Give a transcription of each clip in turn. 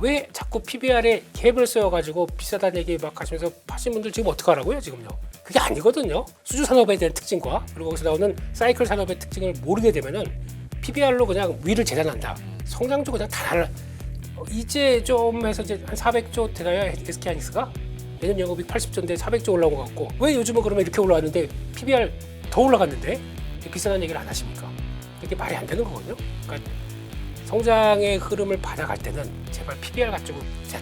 왜 자꾸 PBR에 갭을 세워가지고 비싸다는 얘기 막 하시면서 하신 분들 지금 어떡하라고요 지금요? 그게 아니거든요. 수주 산업에 대한 특징과 그리고 거기서 나오는 사이클 산업의 특징을 모르게 되면은 PBR로 그냥 위를 재단한다. 성장도 그냥 다 달라. 이제 좀 해서 이제 한 400조 되나요? SK하이닉스가 내년 영업이익 80조인데 400조 올라온 것 같고 왜 요즘은 그러면 이렇게 올라왔는데 PBR 더 올라갔는데 비싸다는 얘기를 안 하십니까? 이게 말이 안 되는 거거든요. 그러니까 성장의 흐름을 받아갈 때는 제발 PBR 가지고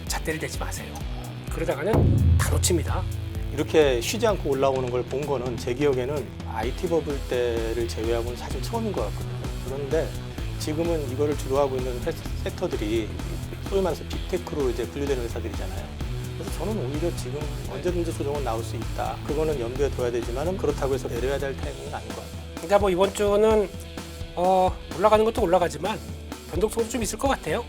잣대를 대지 마세요. 그러다가는 다 놓칩니다. 이렇게 쉬지 않고 올라오는 걸 본 거는 제 기억에는 IT 버블 때를 제외하고는 사실 처음인 것 같거든요. 그런데 지금은 이거를 주도하고 있는 섹터들이 소위 말해서 빅테크로 이제 분류되는 회사들이잖아요. 그래서 저는 오히려 지금 언제든지 조정은 나올 수 있다. 그거는 염두에 둬야 되지만은 그렇다고 해서 내려야 될 타이밍은 아닌 것 같아요. 그러니까 뭐 이번 주는 올라가는 것도 올라가지만 변동성도 좀 있을 것 같아요.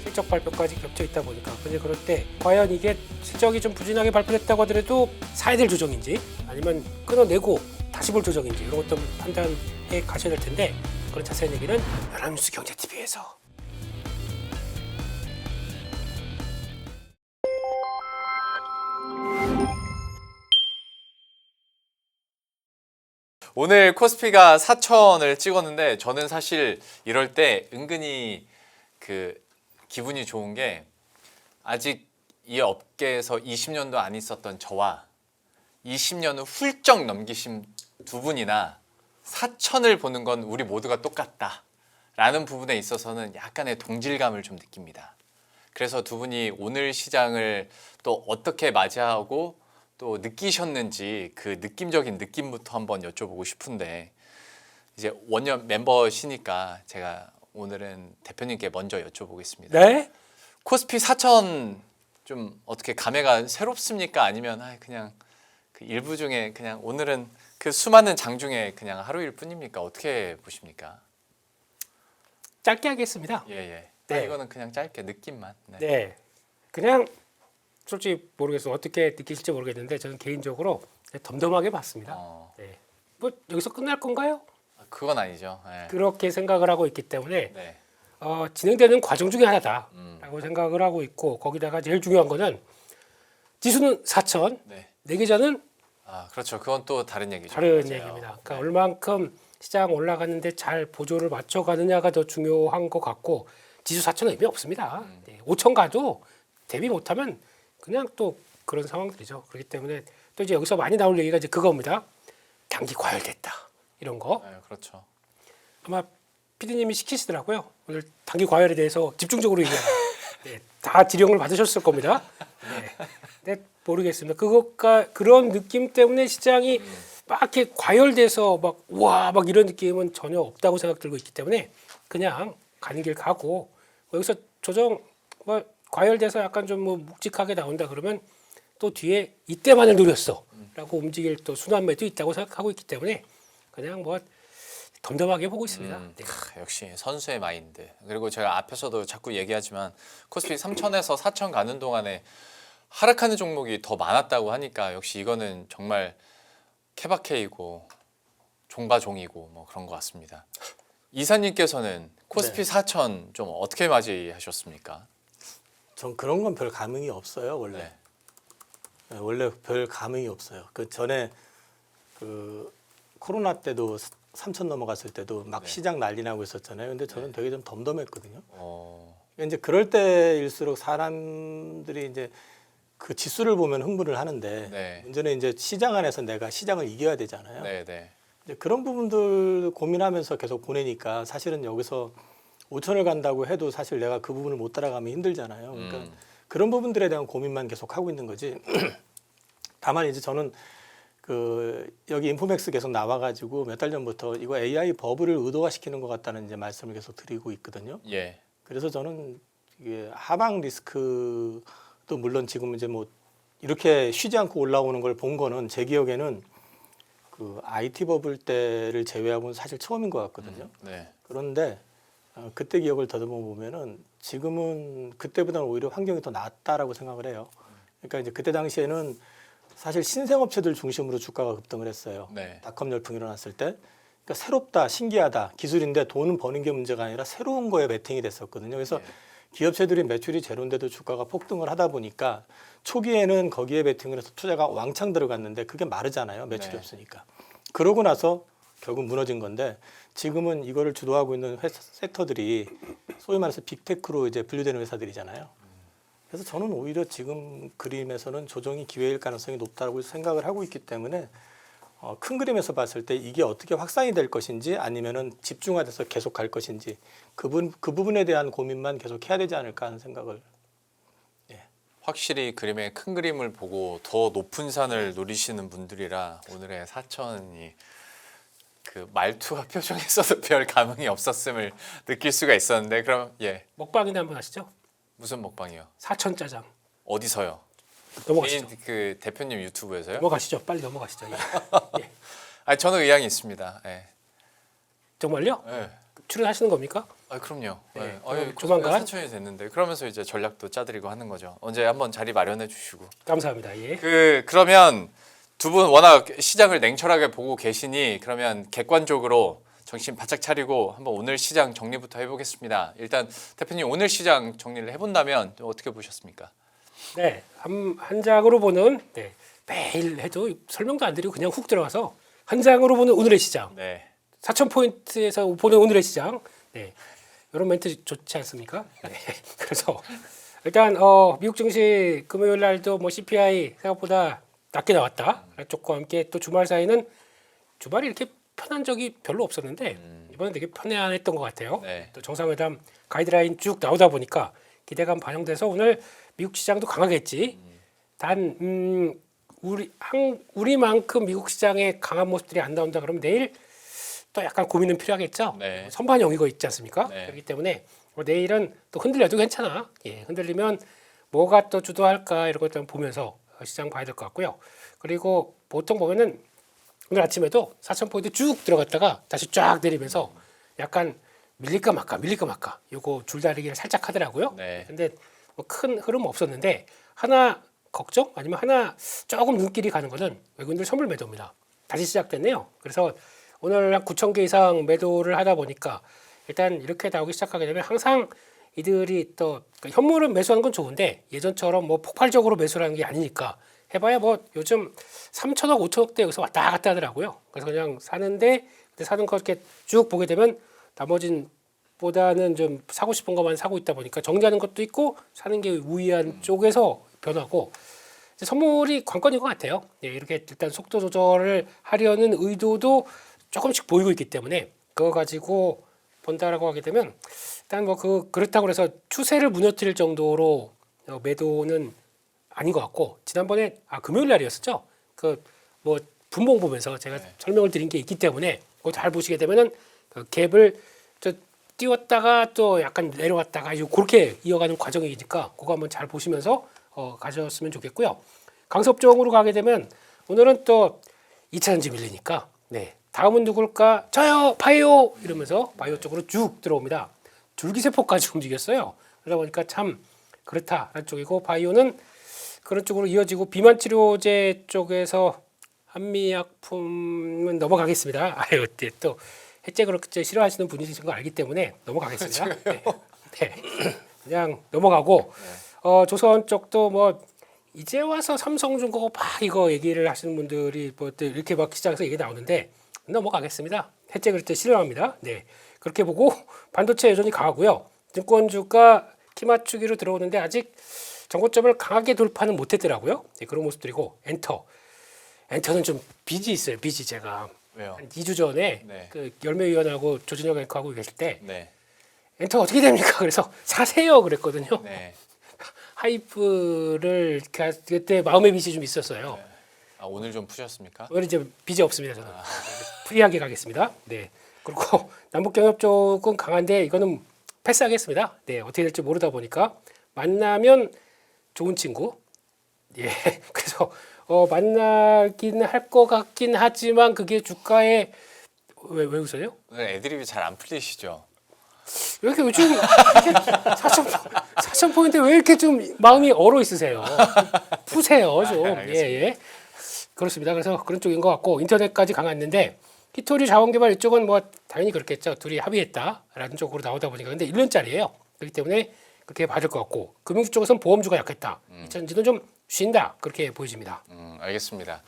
실적 발표까지 겹쳐 있다 보니까. 근데 그럴 때 과연 이게 실적이 좀 부진하게 발표됐다고 하더라도 사야 될 조정인지 아니면 끊어내고 다시 볼 조정인지 이런 것도 판단해 가셔야 될 텐데 그런 자세한 얘기는 연합뉴스 경제TV에서. 오늘 코스피가 4천을 찍었는데 저는 사실 이럴 때 은근히 그 기분이 좋은 게 아직 이 업계에서 20년도 안 있었던 저와 20년을 훌쩍 넘기신 두 분이나 4천을 보는 건 우리 모두가 똑같다라는 부분에 있어서는 약간의 동질감을 좀 느낍니다. 그래서 두 분이 오늘 시장을 또 어떻게 맞이하고 또 느끼셨는지 그 느낌적인 느낌부터 한번 여쭤보고 싶은데 이제 원년 멤버시니까 제가 오늘은 대표님께 먼저 여쭤보겠습니다. 네? 코스피 4천 좀 어떻게 감회가 새롭습니까? 아니면 그냥 그 일부 중에 그냥 오늘은 그 수많은 장 중에 그냥 하루일 뿐입니까? 어떻게 보십니까? 짧게 하겠습니다. 예. 네. 이거는 그냥 짧게 느낌만. 네. 그냥 솔직히 모르겠어요. 어떻게 느끼실지 모르겠는데 저는 개인적으로 덤덤하게 봤습니다. 네. 뭐 여기서 끝날 건가요? 그건 아니죠. 예. 그렇게 생각을 하고 있기 때문에 네. 진행되는 과정 중에 하나다라고 생각을 하고 있고 거기다가 제일 중요한 거는 지수는 4천, 네. 내계좌는 그렇죠. 그건 또 다른 얘기죠. 다른 맞아요. 얘기입니다. 그러니까 얼만큼 시장 올라가는데 잘 보조를 맞춰가느냐가 더 중요한 것 같고 지수 4천은 의미 없습니다. 5천 가도 대비 못하면 그냥 또 그런 상황들이죠. 그렇기 때문에 또 이제 여기서 많이 나올 얘기가 이제 그겁니다. 단기 과열됐다 이런 거. 네, 그렇죠. 아마 PD님이 시키시더라고요. 오늘 단기 과열에 대해서 집중적으로 얘기하라. 네, 다 지령을 받으셨을 겁니다. 네. 근데 모르겠습니다. 그것과 그런 느낌 때문에 시장이 막 이렇게 과열돼서 막 이런 느낌은 전혀 없다고 생각 들고 있기 때문에 그냥 가는 길 가고 여기서 조정 과열돼서 약간 좀 묵직하게 나온다 그러면 또 뒤에 이때만을 노렸어라고 움직일 또 순환매도 있다고 생각하고 있기 때문에 그냥 덤덤하게 보고 있습니다. 네. 역시 선수의 마인드. 그리고 제가 앞에서도 자꾸 얘기하지만 코스피 3천에서 4천 가는 동안에 하락하는 종목이 더 많았다고 하니까 역시 이거는 정말 케바케이고 종바종이고 뭐 그런 것 같습니다. 이사님께서는 코스피 4천 좀 어떻게 맞이하셨습니까? 전 그런 건 별 감흥이 없어요 원래. 네. 네, 원래 별 감흥이 없어요. 그 전에 그 코로나 때도 3천 넘어갔을 때도 막 시장 난리 나고 있었잖아요. 근데 저는 되게 좀 덤덤했거든요. 이제 그럴 때일수록 사람들이 이제 그 지수를 보면 흥분을 하는데 문제는 이제 시장 안에서 내가 시장을 이겨야 되잖아요. 네. 이제 그런 부분들 고민하면서 계속 보내니까 사실은 여기서 5천을 간다고 해도 사실 내가 그 부분을 못 따라가면 힘들잖아요. 그러니까 그런 부분들에 대한 고민만 계속 하고 있는 거지. 다만 이제 저는 그 여기 인포맥스 계속 나와가지고 몇 달 전부터 이거 AI 버블을 의도화시키는 것 같다는 이제 말씀을 계속 드리고 있거든요. 예. 그래서 저는 이게 하방 리스크도 물론 지금 이제 뭐 이렇게 쉬지 않고 올라오는 걸 본 거는 제 기억에는 그 IT 버블 때를 제외하고는 사실 처음인 것 같거든요. 네. 그런데 그때 기억을 더듬어 보면은 지금은 그때보다는 오히려 환경이 더 낫다라고 생각을 해요. 그러니까 이제 그때 당시에는 사실 신생업체들 중심으로 주가가 급등을 했어요. 네. 닷컴 열풍이 일어났을 때. 그러니까 새롭다, 신기하다, 기술인데 돈은 버는 게 문제가 아니라 새로운 거에 베팅이 됐었거든요. 그래서 기업체들이 매출이 제로인데도 주가가 폭등을 하다 보니까 초기에는 거기에 베팅을 해서 투자가 왕창 들어갔는데 그게 마르잖아요. 매출이 네. 없으니까. 그러고 나서 결국 무너진 건데 지금은 이거를 주도하고 있는 회사 섹터들이 소위 말해서 빅테크로 이제 분류되는 회사들이잖아요. 그래서 저는 오히려 지금 그림에서는 조정이 기회일 가능성이 높다고 생각을 하고 있기 때문에 큰 그림에서 봤을 때 이게 어떻게 확산이 될 것인지 아니면은 집중화돼서 계속 갈 것인지 그 부분에 대한 고민만 계속 해야 되지 않을까 하는 생각을. 확실히 그림의 큰 그림을 보고 더 높은 산을 노리시는 분들이라 오늘의 4천이 그 말투와 표정에서도 별 감흥이 없었음을 느낄 수가 있었는데 그럼 예 먹방이나 한번 하시죠. 무슨 먹방이요? 사천 짜장 어디서요? 넘어가시죠. 개인 그 대표님 유튜브에서요? 넘어가시죠. 빨리 넘어가시죠. 예. 아 저는 의향이 있습니다. 예. 정말요? 예. 출연하시는 겁니까? 아 그럼요. 네, 예. 그럼 조만간? 4천이 됐는데 그러면서 이제 전략도 짜드리고 하는 거죠. 언제 한번 자리 마련해 주시고. 감사합니다. 예. 그러면 두 분 워낙 시장을 냉철하게 보고 계시니 그러면 객관적으로 정신 바짝 차리고 한번 오늘 시장 정리부터 해보겠습니다. 일단 대표님 오늘 시장 정리를 해본다면 어떻게 보셨습니까? 네, 한 장으로 보는 네, 매일 해도 설명도 안 드리고 그냥 훅 들어가서 한 장으로 보는 오늘의 시장. 네. 4,000포인트에서 보는 오늘의 시장. 네. 이런 멘트 좋지 않습니까? 네. 그래서 일단 미국 증시 금요일 날도 뭐 CPI 생각보다 낮게 나왔다. 쪽과 함께 또 주말 사이는 주말이 이렇게 편한 적이 별로 없었는데 이번엔 되게 편안했던 것 같아요. 네. 또 정상회담 가이드라인 쭉 나오다 보니까 기대감 반영돼서 오늘 미국 시장도 강하겠지. 단 우리만큼 미국 시장에 강한 모습들이 안 나온다 그러면 내일 또 약간 고민은 필요하겠죠. 네. 선반영 이거 있지 않습니까? 네. 그렇기 때문에 내일은 또 흔들려도 괜찮아. 예, 흔들리면 뭐가 또 주도할까 이런 것들 보면서 시장 봐야 될 것 같고요. 그리고 보통 보면은 오늘 아침에도 4,000포인트 쭉 들어갔다가 다시 쫙 내리면서 약간 밀릴까 말까 요거 줄다리기를 살짝 하더라고요. 네. 근데 뭐 큰 흐름 없었는데 하나 걱정 아니면 하나 조금 눈길이 가는 거는 외국인들 선물 매도입니다. 다시 시작됐네요. 그래서 오늘 한 9,000개 이상 매도를 하다 보니까 일단 이렇게 나오기 시작하게 되면 항상 이들이 또 그러니까 현물은 매수하는 건 좋은데 예전처럼 뭐 폭발적으로 매수를 하는 게 아니니까 해봐야 뭐 요즘 3천억, 5천억대 여기서 왔다 갔다 하더라고요. 그래서 그냥 사는데 사는 거 이렇게 쭉 보게 되면 나머진 보다는 좀 사고 싶은 것만 사고 있다 보니까 정리하는 것도 있고 사는 게 우위한 쪽에서 변하고 이제 선물이 관건인 것 같아요. 예, 이렇게 일단 속도 조절을 하려는 의도도 조금씩 보이고 있기 때문에 그거 가지고 본다라고 하게 되면 일단 뭐 그렇다고 해서 추세를 무너뜨릴 정도로 매도는 아닌 것 같고 지난번에 금요일 날이었었죠. 그 뭐 분봉 보면서 제가 네. 설명을 드린 게 있기 때문에 그거 잘 보시게 되면은 그 갭을 띄웠다가 또 약간 내려왔다가 그렇게 이어가는 과정이니까 그거 한번 잘 보시면서 가셨으면 좋겠고요. 강섭종으로 가게 되면 오늘은 또 2차전지 밀리니까 네 다음은 누굴까? 저요 바이오 이러면서 바이오 쪽으로 쭉 들어옵니다. 줄기세포까지 움직였어요. 그러다 보니까 참 그렇다라는 쪽이고 바이오는 그런 쪽으로 이어지고 비만 치료제 쪽에서 한미약품은 넘어가겠습니다. 아유 또 해제 그렇게 싫어하시는 분이신 거 알기 때문에 넘어가겠습니다. 네. 네. 그냥 넘어가고 조선 쪽도 뭐 이제 와서 삼성중공업 막 이거 얘기를 하시는 분들이 뭐 이렇게 막 시장에서 얘기 나오는데 넘어가겠습니다. 해제 그럴 때 싫어합니다. 네. 그렇게 보고 반도체 여전히 강하고요. 증권주가 키 맞추기로 들어오는데 아직 정고점을 강하게 돌파는 못했더라고요. 네, 그런 모습들이고 엔터는 좀 빚이 있어요. 빚이 제가 왜요? 한 2주 전에 네. 그 열매위원하고 조준혁 앵커하고 계실 때 네. 엔터 어떻게 됩니까? 그래서 사세요 그랬거든요. 네. 하이프를 그때 마음의 빚이 좀 있었어요. 네. 아, 오늘 좀 푸셨습니까? 오늘 이제 빚이 없습니다. 저는 프리하게 가겠습니다. 네. 그리고 남북경협 쪽은 강한데 이거는 패스하겠습니다. 네. 어떻게 될지 모르다 보니까 만나면 좋은 친구. 예. 그래서 만나긴 할 것 같긴 하지만 그게 주가에 왜 웃어요? 오늘 애드립이 잘 안 풀리시죠? 왜 이렇게 요즘 4,000포인트 왜 이렇게 좀 마음이 얼어 있으세요? 푸세요 좀. 예. 그렇습니다. 그래서 그런 쪽인 것 같고 인터넷까지 강했는데 히토리 자원개발 이쪽은 뭐 당연히 그렇겠죠. 둘이 합의했다라는 쪽으로 나오다 보니까 근데 1년짜리예요. 그렇기 때문에 그렇게 봐야 될 것 같고 금융주 쪽에서는 보험주가 약했다. 2차전지는 좀 쉰다 그렇게 보여집니다. 알겠습니다.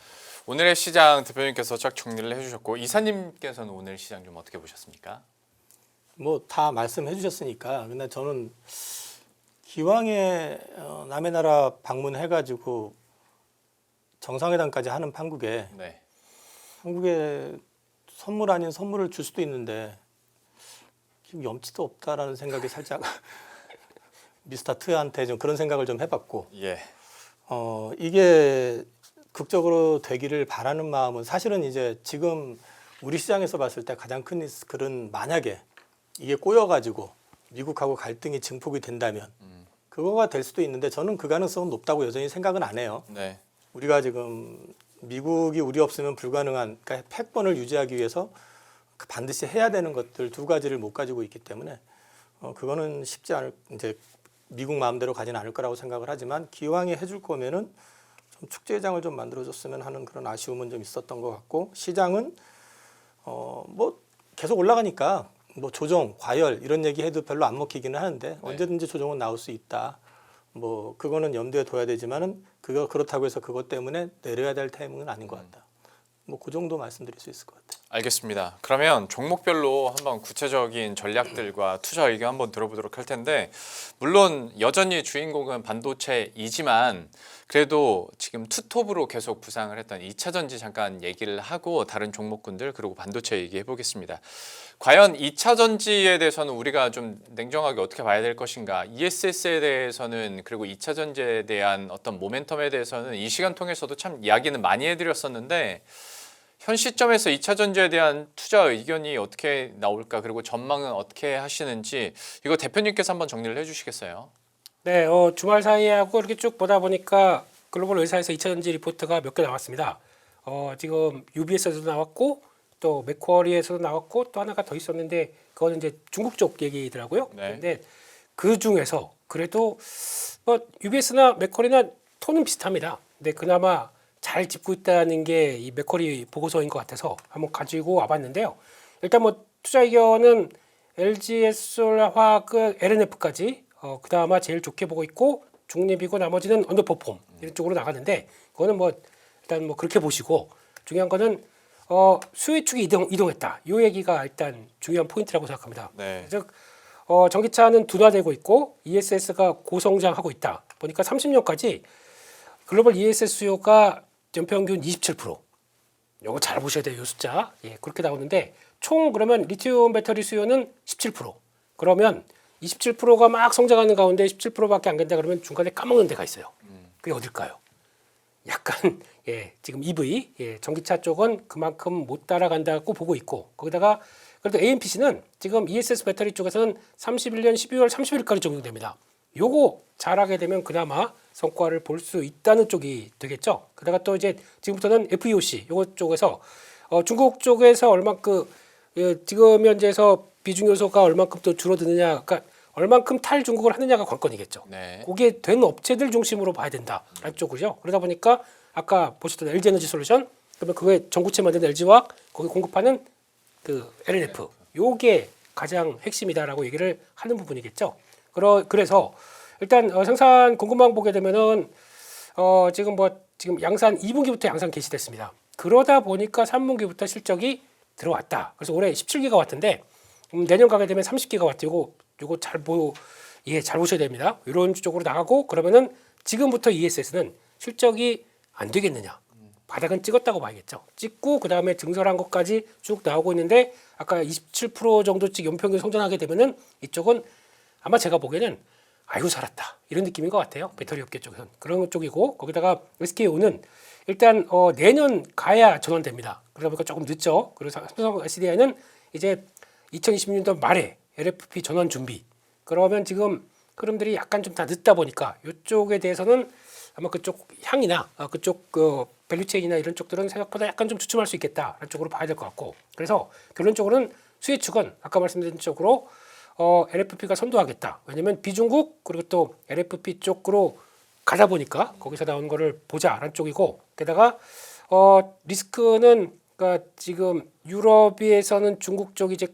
오늘의 시장 대표님께서 쫙 정리를 해주셨고 이사님께서는 오늘 시장 좀 어떻게 보셨습니까? 뭐 다 말씀해 주셨으니까 근데 저는 기왕에 남의 나라 방문해가지고 정상회담까지 하는 판국에 네. 한국에 선물 아닌 선물을 줄 수도 있는데 지금 염치도 없다라는 생각이 살짝 미스터 트한테 좀 그런 생각을 좀 해봤고 예. 이게 극적으로 되기를 바라는 마음은 사실은 이제 지금 우리 시장에서 봤을 때 가장 큰 리스크는 만약에 이게 꼬여가지고 미국하고 갈등이 증폭이 된다면 그거가 될 수도 있는데 저는 그 가능성은 높다고 여전히 생각은 안 해요. 네. 우리가 지금 미국이 우리 없으면 불가능한 그러니까 패권을 유지하기 위해서 반드시 해야 되는 것들 두 가지를 못 가지고 있기 때문에 그거는 쉽지 않을 이제 미국 마음대로 가지는 않을 거라고 생각을 하지만 기왕에 해줄 거면은 좀 축제장을 좀 만들어줬으면 하는 그런 아쉬움은 좀 있었던 것 같고 시장은 뭐 계속 올라가니까 뭐 조정, 과열 이런 얘기해도 별로 안 먹히기는 하는데 언제든지 조정은 나올 수 있다. 뭐 그거는 염두에 둬야 되지만은 그거 그렇다고 해서 그것 때문에 내려야 될 타이밍은 아닌 것 같다. 뭐 그 정도 말씀드릴 수 있을 것 같아요. 알겠습니다. 그러면 종목별로 한번 구체적인 전략들과 투자 의견 한번 들어보도록 할 텐데 물론 여전히 주인공은 반도체이지만 그래도 지금 투톱으로 계속 부상을 했던 2차 전지 잠깐 얘기를 하고 다른 종목군들 그리고 반도체 얘기해 보겠습니다. 과연 2차 전지에 대해서는 우리가 좀 냉정하게 어떻게 봐야 될 것인가? ESS에 대해서는 그리고 2차 전지에 대한 어떤 모멘텀에 대해서는 이 시간 통해서도 참 이야기는 많이 해드렸었는데 현 시점에서 2차 전지에 대한 투자 의견이 어떻게 나올까 그리고 전망은 어떻게 하시는지 이거 대표님께서 한번 정리를 해주시겠어요? 네, 주말 사이에 하고 이렇게 쭉 보다 보니까 글로벌 회사에서 2차 전지 리포트가 몇 개 나왔습니다. 지금 UBS에서도 나왔고 또 맥쿼리에서도 나왔고 또 하나가 더 있었는데 그거는 이제 중국 쪽 얘기더라고요. 네. 근데 그 중에서 그래도 뭐 UBS나 맥쿼리나 톤은 비슷합니다. 근데 그나마 잘 짚고 있다는 게 이 맥쿼리 보고서인 것 같아서 한번 가지고 와봤는데요. 일단 뭐 투자 의견은 LG에솔화학, LNF까지 그나마 제일 좋게 보고 있고 중립이고 나머지는 언더퍼폼 이런 쪽으로 나가는데 그거는 뭐 일단 뭐 그렇게 보시고 중요한 거는 수혜축이 이동했다. 이 얘기가 일단 중요한 포인트라고 생각합니다. 네. 즉 전기차는 둔화되고 있고 ESS가 고성장하고 있다. 보니까 30년까지 글로벌 ESS 수요가 연평균 27%. 이거 잘 보셔야 돼요. 이 숫자. 예, 그렇게 나오는데 총 그러면 리튬 배터리 수요는 17%. 그러면 27%가 막 성장하는 가운데 17%밖에 안 된다 그러면 중간에 까먹는 데가 있어요. 그게 어딜까요? 약간 지금 EV 전기차 쪽은 그만큼 못 따라간다고 보고 있고 거기다가 그래도 AMPC는 지금 ESS 배터리 쪽에서는 31년 12월 30일까지 적용됩니다. 요거 잘하게 되면 그나마 성과를 볼 수 있다는 쪽이 되겠죠. 그다가 또 이제 지금부터는 FEOC 요거 쪽에서 중국 쪽에서 얼만큼 지금 현재에서 비중 요소가 얼만큼 또 줄어드느냐, 그러니까 얼만큼 탈중국을 하느냐가 관건이겠죠. 네. 그게 된 업체들 중심으로 봐야 된다라는 쪽이죠. 그러다 보니까 아까 보셨던 LG에너지 솔루션, 그러면 그게 전구체 만드는 LG와 거기 공급하는 그 LNF, 요게 가장 핵심이다라고 얘기를 하는 부분이겠죠. 그래서 일단 생산 공급망 보게 되면은 지금 양산 2분기부터 양산 개시됐습니다. 그러다 보니까 3분기부터 실적이 들어왔다. 그래서 올해 17기가와트인데 내년 가게 되면 30기가와트. 요거 잘 보셔야 됩니다. 이런 쪽으로 나가고 그러면은 지금부터 ESS는 실적이 안 되겠느냐? 바닥은 찍었다고 봐야겠죠. 찍고 그 다음에 증설한 것까지 쭉 나오고 있는데 아까 27% 정도씩 연평균 성장하게 되면은 이쪽은 아마 제가 보기에는 아유 살았다 이런 느낌인 것 같아요. 배터리 업계 쪽에서는 그런 쪽이고 거기다가 SKO는 일단 내년 가야 전환됩니다. 그러다 보니까 조금 늦죠. 그래서 삼성 SDI는 이제 2020년도 말에 LFP 전환 준비. 그러면 지금 흐름들이 약간 좀 다 늦다 보니까 이쪽에 대해서는 아마 그쪽 향이나 그쪽 밸류체인이나 이런 쪽들은 생각보다 약간 좀 주춤할 수 있겠다라는 쪽으로 봐야 될 것 같고 그래서 결론적으로는 수혜축은 아까 말씀드린 쪽으로 LFP가 선도하겠다. 왜냐하면 비중국 그리고 또 LFP 쪽으로 가다 보니까 거기서 나온 거를 보자라는 쪽이고 게다가 리스크는 그러니까 지금 유럽에서는 중국 쪽이 이제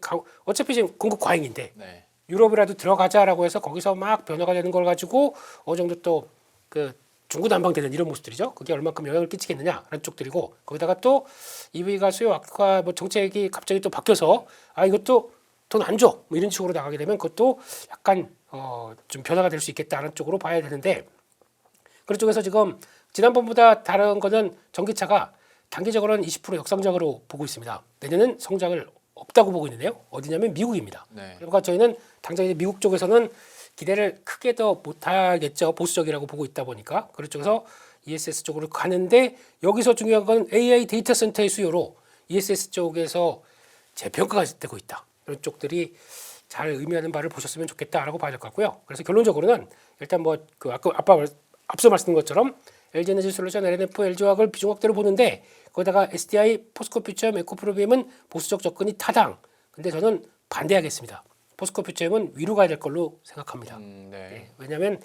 어차피 지금 공급 과잉인데 네. 유럽이라도 들어가자라고 해서 거기서 막 변화가 되는 걸 가지고 어느 정도 또 그 중구난방되는 이런 모습들이죠. 그게 얼만큼 영향을 끼치겠느냐라는 쪽들이고 거기다가 또 EV가 수요 악화 뭐 정책이 갑자기 또 바뀌어서 아 이것도 돈 안 줘 뭐 이런 식으로 나가게 되면 그것도 약간 좀 변화가 될 수 있겠다는 쪽으로 봐야 되는데 그런 쪽에서 지금 지난번보다 다른 거는 전기차가 단기적으로는 20% 역성장으로 보고 있습니다. 내년은 성장을 없다고 보고 있는데요. 어디냐면 미국입니다. 네. 그러니까 저희는 당장 이제 미국 쪽에서는 기대를 크게 더 못하겠죠. 보수적이라고 보고 있다 보니까 그런 쪽에서 ESS 쪽으로 가는데 여기서 중요한 건 AI 데이터 센터의 수요로 ESS 쪽에서 재평가가 되고 있다. 이런 쪽들이 잘 의미하는 바를 보셨으면 좋겠다라고 봐야 될 것 같고요. 그래서 결론적으로는 일단 뭐 그 앞서 말씀드린 것처럼 LG에너지솔루션, LNF, LG화학을 비중 확대로 보는데 거기다가 SDI, 포스코퓨처엠, 에코프로비엠은 보수적 접근이 타당. 근데 저는 반대하겠습니다. 포스코퓨처엠은 위로 가야 될 걸로 생각합니다. 네. 왜냐하면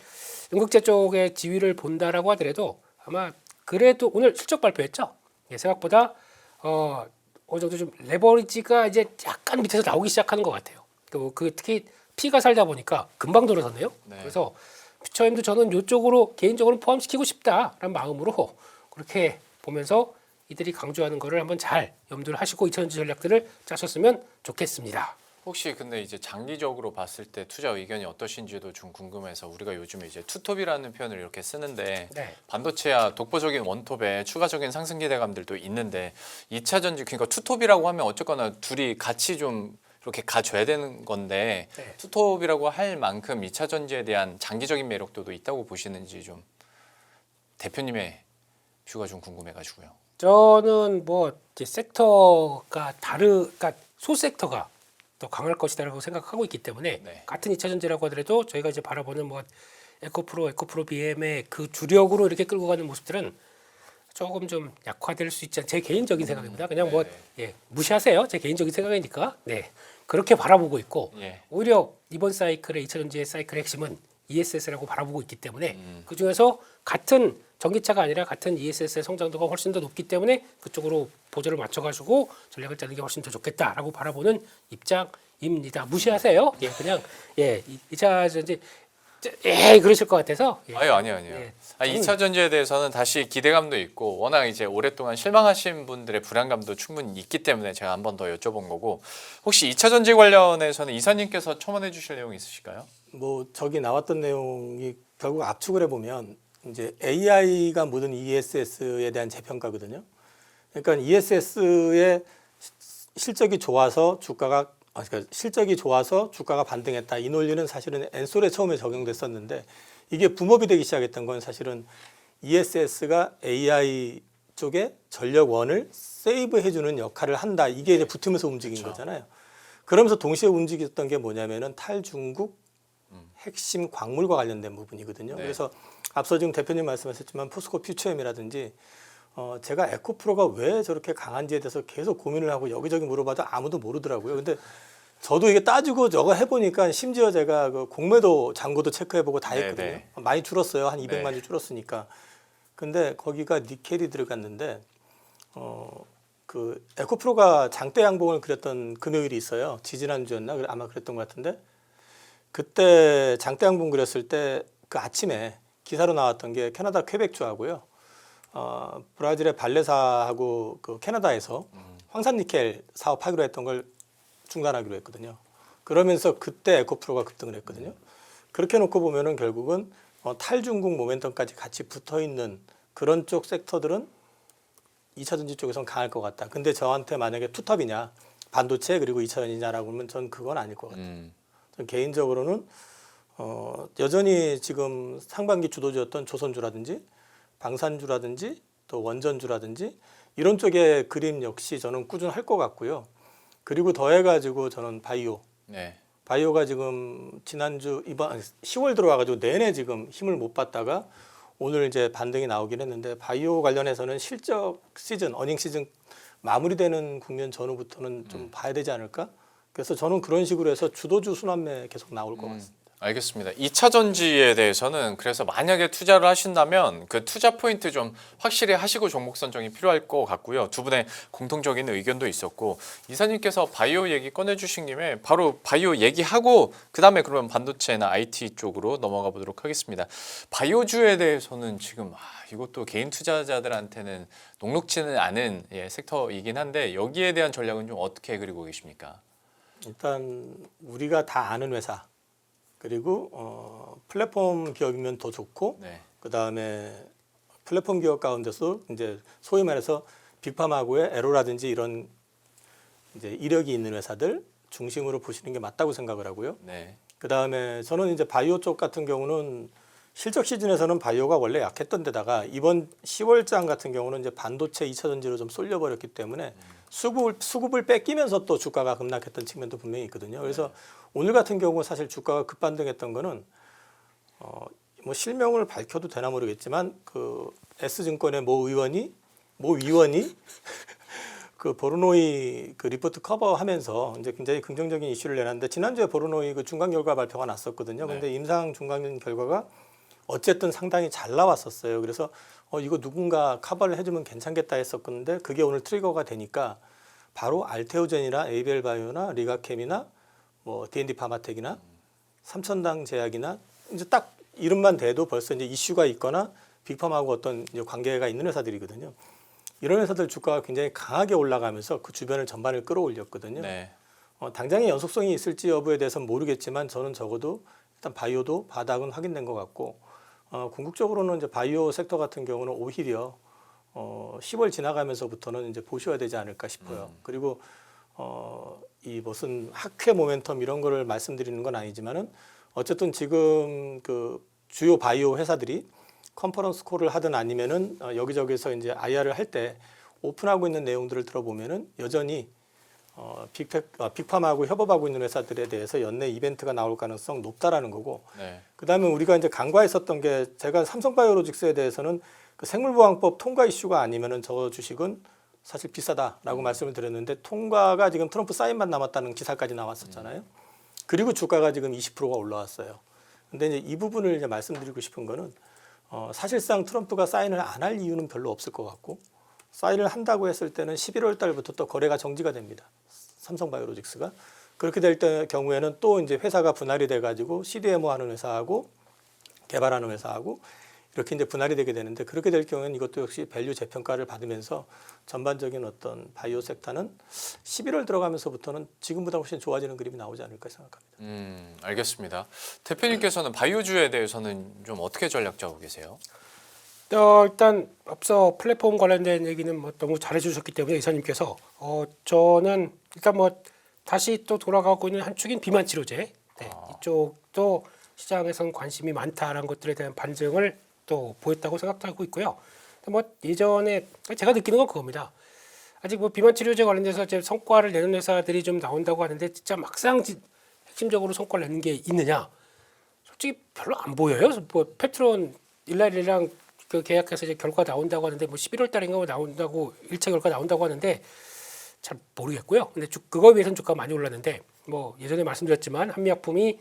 응급제 쪽의 지위를 본다라고 하더라도 아마 그래도 오늘 실적 발표했죠. 생각보다 어느 정도 좀 레버리지가 이제 약간 밑에서 나오기 시작하는 것 같아요. 그 특히 피가 살다 보니까 금방 돌아섰네요. 네. 그래서 퓨처엠도 저는 이쪽으로 개인적으로 포함시키고 싶다라는 마음으로 그렇게 보면서 이들이 강조하는 거를 한번 잘 염두를 하시고 2000년지 전략들을 짜셨으면 좋겠습니다. 혹시 근데 이제 장기적으로 봤을 때 투자 의견이 어떠신지도 좀 궁금해서 우리가 요즘에 이제 투톱이라는 표현을 이렇게 쓰는데 네. 반도체야 독보적인 원톱에 추가적인 상승 기대감들도 있는데 2차 전지 그러니까 투톱이라고 하면 어쨌거나 둘이 같이 좀 이렇게 가줘야 되는 건데 네. 투톱이라고 할 만큼 2차 전지에 대한 장기적인 매력도도 있다고 보시는지 좀 대표님의 뷰가 좀 궁금해가지고요. 저는 뭐 이제 섹터가 그러니까 소섹터가 더 강할 것이다라고 생각하고 있기 때문에 네. 같은 2차 전지라고 하더라도 저희가 이제 바라보는 뭐 에코프로 BM의 그 주력으로 이렇게 끌고 가는 모습들은 조금 좀 약화될 수 있지 않. 제 개인적인 생각입니다. 그냥 뭐 무시하세요. 제 개인적인 생각이니까. 네. 그렇게 바라보고 있고 예. 오히려 이번 사이클의 2차 전지의 사이클의 핵심은 ESS라고 바라보고 있기 때문에 그 중에서 같은 전기차가 아니라 같은 ESS의 성장도가 훨씬 더 높기 때문에 그쪽으로 보조를 맞춰가지고 전략을 짜는 게 훨씬 더 좋겠다라고 바라보는 입장입니다. 무시하세요. 그냥 2차 전지 그러실 것 같아서. 아니요. 예. 2차 전지에 대해서는 다시 기대감도 있고 워낙 이제 오랫동안 실망하신 분들의 불안감도 충분히 있기 때문에 제가 한 번 더 여쭤본 거고 혹시 2차 전지 관련해서는 이사님께서 첨언해 주실 내용 있으실까요? 뭐 저기 나왔던 내용이 결국 압축을 해보면 이제 AI가 모든 ESS에 대한 재평가거든요. 그러니까 ESS의 실적이 좋아서 주가가 반등했다. 이 논리는 사실은 엔솔에 처음에 적용됐었는데 이게 붐업이 되기 시작했던 건 사실은 ESS가 AI 쪽에 전력원을 세이브해주는 역할을 한다. 이게 이제 붙으면서 움직인 거잖아요. 그러면서 동시에 움직였던 게 뭐냐면은 탈중국 핵심 광물과 관련된 부분이거든요. 네. 그래서 앞서 지금 대표님 말씀하셨지만 포스코 퓨처엠이라든지 제가 에코프로가 왜 저렇게 강한지에 대해서 계속 고민을 하고 여기저기 물어봐도 아무도 모르더라고요. 근데 저도 이게 따지고 저거 해보니까 심지어 제가 그 공매도 잔고도 체크해보고 다 했거든요. 네. 많이 줄었어요. 한 200만 네. 주 줄었으니까. 근데 거기가 니켈이 들어갔는데 그 에코프로가 장대 양봉을 그렸던 금요일이 있어요. 지지난주였나? 아마 그랬던 것 같은데 그때 장대 양봉 그렸을 때 그 아침에 기사로 나왔던 게 캐나다 퀘벡주하고요. 브라질의 발레사하고 그 캐나다에서 황산니켈 사업하기로 했던 걸 중단하기로 했거든요. 그러면서 그때 에코프로가 급등을 했거든요. 그렇게 놓고 보면은 결국은 탈중국 모멘텀까지 같이 붙어 있는 그런 쪽 섹터들은 2차 전지 쪽에선 강할 것 같다. 근데 저한테 만약에 투톱이냐, 반도체 그리고 2차 전지냐라고 하면 전 그건 아닐 것 같아요. 전 개인적으로는 여전히 지금 상반기 주도주였던 조선주라든지 방산주라든지 또 원전주라든지 이런 쪽의 그림 역시 저는 꾸준할 것 같고요. 그리고 더해가지고 저는 바이오가 지금 지난주 이번 10월 들어와가지고 내내 지금 힘을 못 봤다가 오늘 이제 반등이 나오긴 했는데 바이오 관련해서는 실적 시즌, 어닝 시즌 마무리되는 국면 전후부터는 좀 봐야 되지 않을까? 그래서 저는 그런 식으로 해서 주도주 순환매 계속 나올 것 같습니다. 알겠습니다. 2차 전지에 대해서는 그래서 만약에 투자를 하신다면 그 투자 포인트 좀 확실히 하시고 종목 선정이 필요할 것 같고요. 두 분의 공통적인 의견도 있었고 이사님께서 바이오 얘기 꺼내주신 김에 바로 바이오 얘기하고 그 다음에 그러면 반도체나 IT 쪽으로 넘어가 보도록 하겠습니다. 바이오주에 대해서는 지금 이것도 개인 투자자들한테는 녹록지는 않은 섹터이긴 한데 여기에 대한 전략은 좀 어떻게 그리고 계십니까? 일단 우리가 다 아는 회사 그리고 플랫폼 기업이면 더 좋고 네. 그 다음에 플랫폼 기업 가운데서 이제 소위 말해서 빅팜하고의 에로라든지 이런 이제 이력이 있는 회사들 중심으로 보시는 게 맞다고 생각을 하고요. 네. 그 다음에 저는 이제 바이오 쪽 같은 경우는 실적 시즌에서는 바이오가 원래 약했던 데다가 이번 10월장 같은 경우는 이제 반도체 2차 전지로 좀 쏠려버렸기 때문에 수급을 뺏기면서 또 주가가 급락했던 측면도 분명히 있거든요. 그래서 오늘 같은 경우 사실 주가가 급반등했던 거는 뭐 실명을 밝혀도 되나 모르겠지만 그 S증권의 모 위원이 그 보르노이 그 리포트 커버하면서 이제 굉장히 긍정적인 이슈를 내놨는데 지난주에 보르노이 그 중간 결과 발표가 났었거든요. 근데 임상 중간 결과가 어쨌든 상당히 잘 나왔었어요. 그래서 이거 누군가 커버를 해주면 괜찮겠다 했었는데 그게 오늘 트리거가 되니까 바로 알테오젠이나 에이벨 바이오나 리가캠이나 뭐 D&D 파마텍이나 삼천당 제약이나 이제 딱 이름만 대도 벌써 이제 이슈가 있거나 빅팜하고 어떤 이제 관계가 있는 회사들이거든요. 이런 회사들 주가가 굉장히 강하게 올라가면서 그 주변을 전반을 끌어올렸거든요. 네. 당장의 연속성이 있을지 여부에 대해서는 모르겠지만 저는 적어도 일단 바이오도 바닥은 확인된 것 같고 궁극적으로는 이제 바이오 섹터 같은 경우는 오히려 10월 지나가면서부터는 이제 보셔야 되지 않을까 싶어요. 그리고 이 무슨 학회 모멘텀 이런 거를 말씀드리는 건 아니지만은 어쨌든 지금 그 주요 바이오 회사들이 컨퍼런스 콜을 하든 아니면은 여기저기서 이제 IR을 할 때 오픈하고 있는 내용들을 들어보면은 여전히 빅팜하고 협업하고 있는 회사들에 대해서 연내 이벤트가 나올 가능성 높다라는 거고. 네. 그다음에 우리가 이제 간과했었던 게 제가 삼성바이오로직스에 대해서는 그 생물보안법 통과 이슈가 아니면은 저 주식은 사실 비싸다라고 말씀을 드렸는데 통과가 지금 트럼프 사인만 남았다는 기사까지 나왔었잖아요. 그리고 주가가 지금 20%가 올라왔어요. 근데 이제 이 부분을 이제 말씀드리고 싶은 거는 사실상 트럼프가 사인을 안 할 이유는 별로 없을 것 같고 사인을 한다고 했을 때는 11월 달부터 또 거래가 정지가 됩니다. 삼성바이오로직스가 그렇게 될 경우에는 또 이제 회사가 분할이 돼가지고 CDMO 하는 회사하고 개발하는 회사하고 이렇게 이제 분할이 되게 되는데 그렇게 될 경우에는 이것도 역시 밸류 재평가를 받으면서 전반적인 어떤 바이오 섹터는 11월 들어가면서부터는 지금보다 훨씬 좋아지는 그림이 나오지 않을까 생각합니다. 알겠습니다. 대표님께서는 바이오주에 대해서는 좀 어떻게 전략 짜고 계세요? 일단 앞서 플랫폼 관련된 얘기는 뭐 너무 잘해주셨기 때문에 이사님께서 저는 일단 뭐 다시 또 돌아가고 있는 한 축인 비만 치료제 이쪽도 시장에선 관심이 많다라는 것들에 대한 반증을 또 보였다고 생각하고 있고요. 뭐 예전에 제가 느끼는 건 그겁니다. 아직 뭐 비만 치료제 관련돼서 이제 성과를 내는 회사들이 좀 나온다고 하는데 진짜 막상 핵심적으로 성과를 내는 게 있느냐? 솔직히 별로 안 보여요. 뭐 페트론 일라리랑 그 계약해서 이제 결과 나온다고 하는데 뭐 11월 달인가 나온다고 1차 결과 나온다고 하는데 잘 모르겠고요. 근데 그거에 비해서는 주가가 많이 올랐는데 뭐 예전에 말씀드렸지만 한미약품이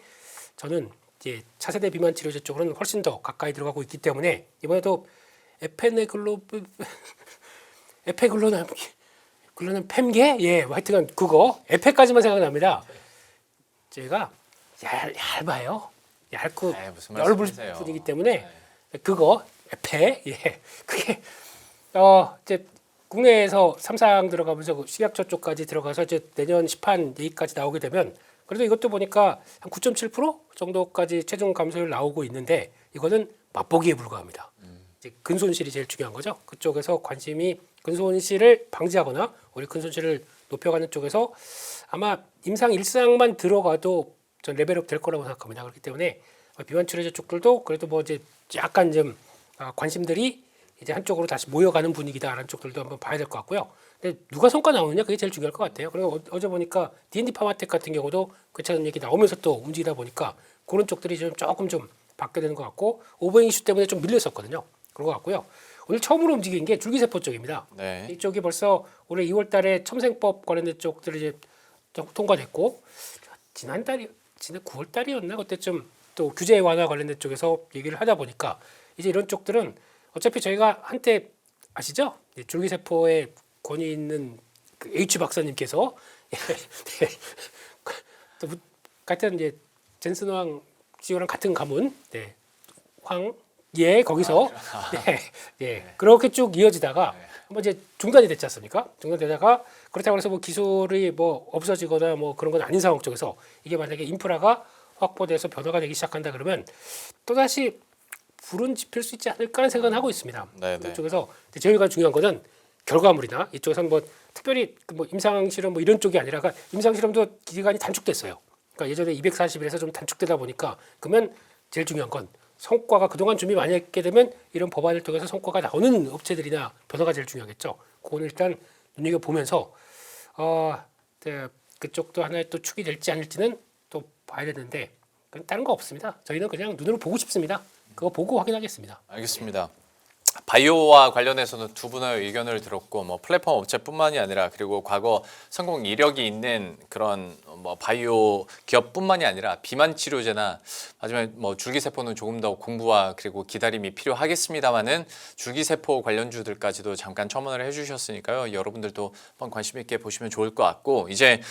저는 이제 차세대 비만 치료제 쪽으로는 훨씬 더 가까이 들어가고 있기 때문에 이번에도 에페글로는 펨게 하여튼간 그거 에페까지만 생각납니다. 제가 얇아요. 얇고 무슨 넓을 말씀이세요? 뿐이기 때문에 그거 에페 그게 이제 국내에서 삼상 들어가면서 그 식약처 쪽까지 들어가서 이제 내년 시판 얘기까지 나오게 되면 그래도 이것도 보니까 한 9.7% 정도까지 최종 감소율 나오고 있는데 이거는 맛보기에 불과합니다. 이제 근손실이 제일 중요한 거죠. 그쪽에서 관심이 근손실을 방지하거나 우리 근손실을 높여가는 쪽에서 아마 임상 일상만 들어가도 전 레벨업 될 거라고 생각합니다. 그렇기 때문에 비만 치료제 쪽들도 그래도 뭐 이제 약간 좀 관심들이 이제 한쪽으로 다시 모여가는 분위기다라는 쪽들도 한번 봐야 될 것 같고요. 근데 누가 성과 나오느냐 그게 제일 중요할 것 같아요. 그리고 어제 보니까 D&D 파마텍 같은 경우도 괜찮은 얘기 나오면서 또 움직이다 보니까 그런 쪽들이 좀 조금 좀 받게 되는 것 같고 오버행 이슈 때문에 좀 밀렸었거든요. 그런 것 같고요. 오늘 처음으로 움직인 게 줄기세포 쪽입니다. 네. 이쪽이 벌써 올해 2월달에 첨생법 관련된 쪽들이 이제 통과됐고 지난 9월달이었나 그때쯤 또 규제 완화 관련된 쪽에서 얘기를 하다 보니까 이제 이런 쪽들은 어차피 저희가 한때 아시죠? 줄기세포에 권위 있는 그 H 박사님께서 네. 또 같은 이제 젠슨 왕 씨랑 같은 가문, 네. 황예 거기서 네. 네. 그렇게 쭉 이어지다가 한번 이제 중단이 됐지 않습니까? 중단되다가 그렇다고 해서 뭐 기술이 뭐 없어지거나 뭐 그런 건 아닌 상황 쪽에서 이게 만약에 인프라가 확보돼서 변화가 되기 시작한다 그러면 또 다시 불은 지필 수 있지 않을까 하는 생각은 하고 있습니다. 네네. 이쪽에서 저희가 중요한 거는 결과물이나 이쪽에서는 뭐 특별히 뭐 임상 실험 뭐 이런 쪽이 아니라 그러니까 임상 실험도 기간이 단축됐어요. 그러니까 예전에 240일에서 좀 단축되다 보니까 그러면 제일 중요한 건 성과가 그동안 준비 많이 했게 되면 이런 법안을 통해서 성과가 나오는 업체들이나 변화가 제일 중요하겠죠. 그거는 일단 눈여겨 보면서 네, 그쪽도 하나의 또 축이 될지 아닐지는 또 봐야 되는데 그건 다른 거 없습니다. 저희는 그냥 눈으로 보고 싶습니다. 그거 보고 확인하겠습니다. 알겠습니다. 바이오와 관련해서는 두 분의 의견을 들었고 뭐 플랫폼 업체뿐만이 아니라 그리고 과거 성공 이력이 있는 그런 뭐 바이오 기업뿐만이 아니라 비만 치료제나 마지막에 뭐 줄기세포는 조금 더 공부와 그리고 기다림이 필요하겠습니다만은 줄기세포 관련주들까지도 잠깐 첨언을 해주셨으니까요. 여러분들도 한번 관심 있게 보시면 좋을 것 같고 이제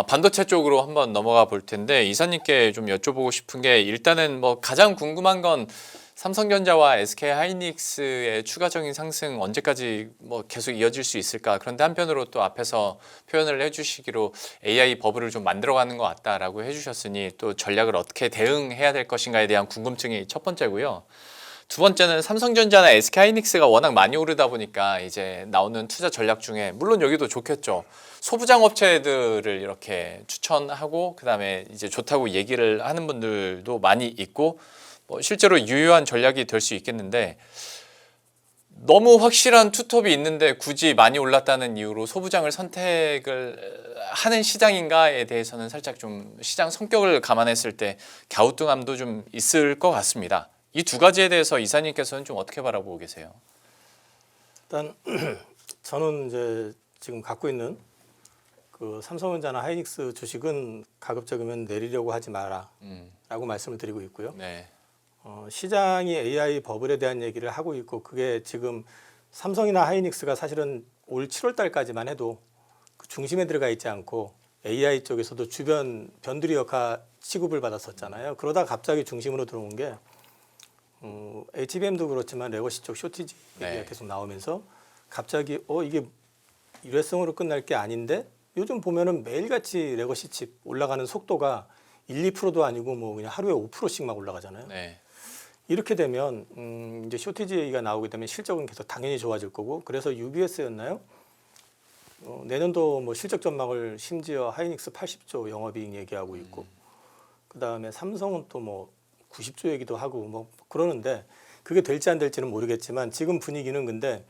반도체 쪽으로 한번 넘어가 볼 텐데 이사님께 좀 여쭤보고 싶은 게 일단은 뭐 가장 궁금한 건 삼성전자와 SK하이닉스의 추가적인 상승 언제까지 뭐 계속 이어질 수 있을까? 그런데 한편으로 또 앞에서 표현을 해주시기로 AI 버블을 좀 만들어가는 것 같다라고 해주셨으니 또 전략을 어떻게 대응해야 될 것인가에 대한 궁금증이 첫 번째고요. 두 번째는 삼성전자나 SK하이닉스가 워낙 많이 오르다 보니까 이제 나오는 투자 전략 중에 물론 여기도 좋겠죠. 소부장 업체들을 이렇게 추천하고 그다음에 이제 좋다고 얘기를 하는 분들도 많이 있고. 뭐 실제로 유효한 전략이 될 수 있겠는데 너무 확실한 투톱이 있는데 굳이 많이 올랐다는 이유로 소부장을 선택을 하는 시장인가에 대해서는 살짝 좀 시장 성격을 감안했을 때 갸우뚱함도 좀 있을 것 같습니다. 이 두 가지에 대해서 이사님께서는 좀 어떻게 바라보고 계세요? 일단 저는 이제 지금 갖고 있는 그 삼성전자나 하이닉스 주식은 가급적이면 내리려고 하지 마라라고 말씀을 드리고 있고요. 네. 시장이 AI 버블에 대한 얘기를 하고 있고 그게 지금 삼성이나 하이닉스가 사실은 올 7월 달까지만 해도 그 중심에 들어가 있지 않고 AI 쪽에서도 주변 변두리 역할 취급을 받았었잖아요. 그러다 갑자기 중심으로 들어온 게 HBM도 그렇지만 레거시 쪽 쇼티지 얘기가 네. 계속 나오면서 갑자기 이게 일회성으로 끝날 게 아닌데 요즘 보면은 매일같이 레거시 칩 올라가는 속도가 1, 2%도 아니고 뭐 그냥 하루에 5%씩 막 올라가잖아요. 네. 이렇게 되면 이제 쇼티지 얘기가 나오게 되면 실적은 계속 당연히 좋아질 거고 그래서 UBS였나요? 내년도 뭐 실적 전망을 심지어 하이닉스 80조 영업이익 얘기하고 있고 그 다음에 삼성은 또 뭐 90조 얘기도 하고 뭐 그러는데 그게 될지 안 될지는 모르겠지만 지금 분위기는 근데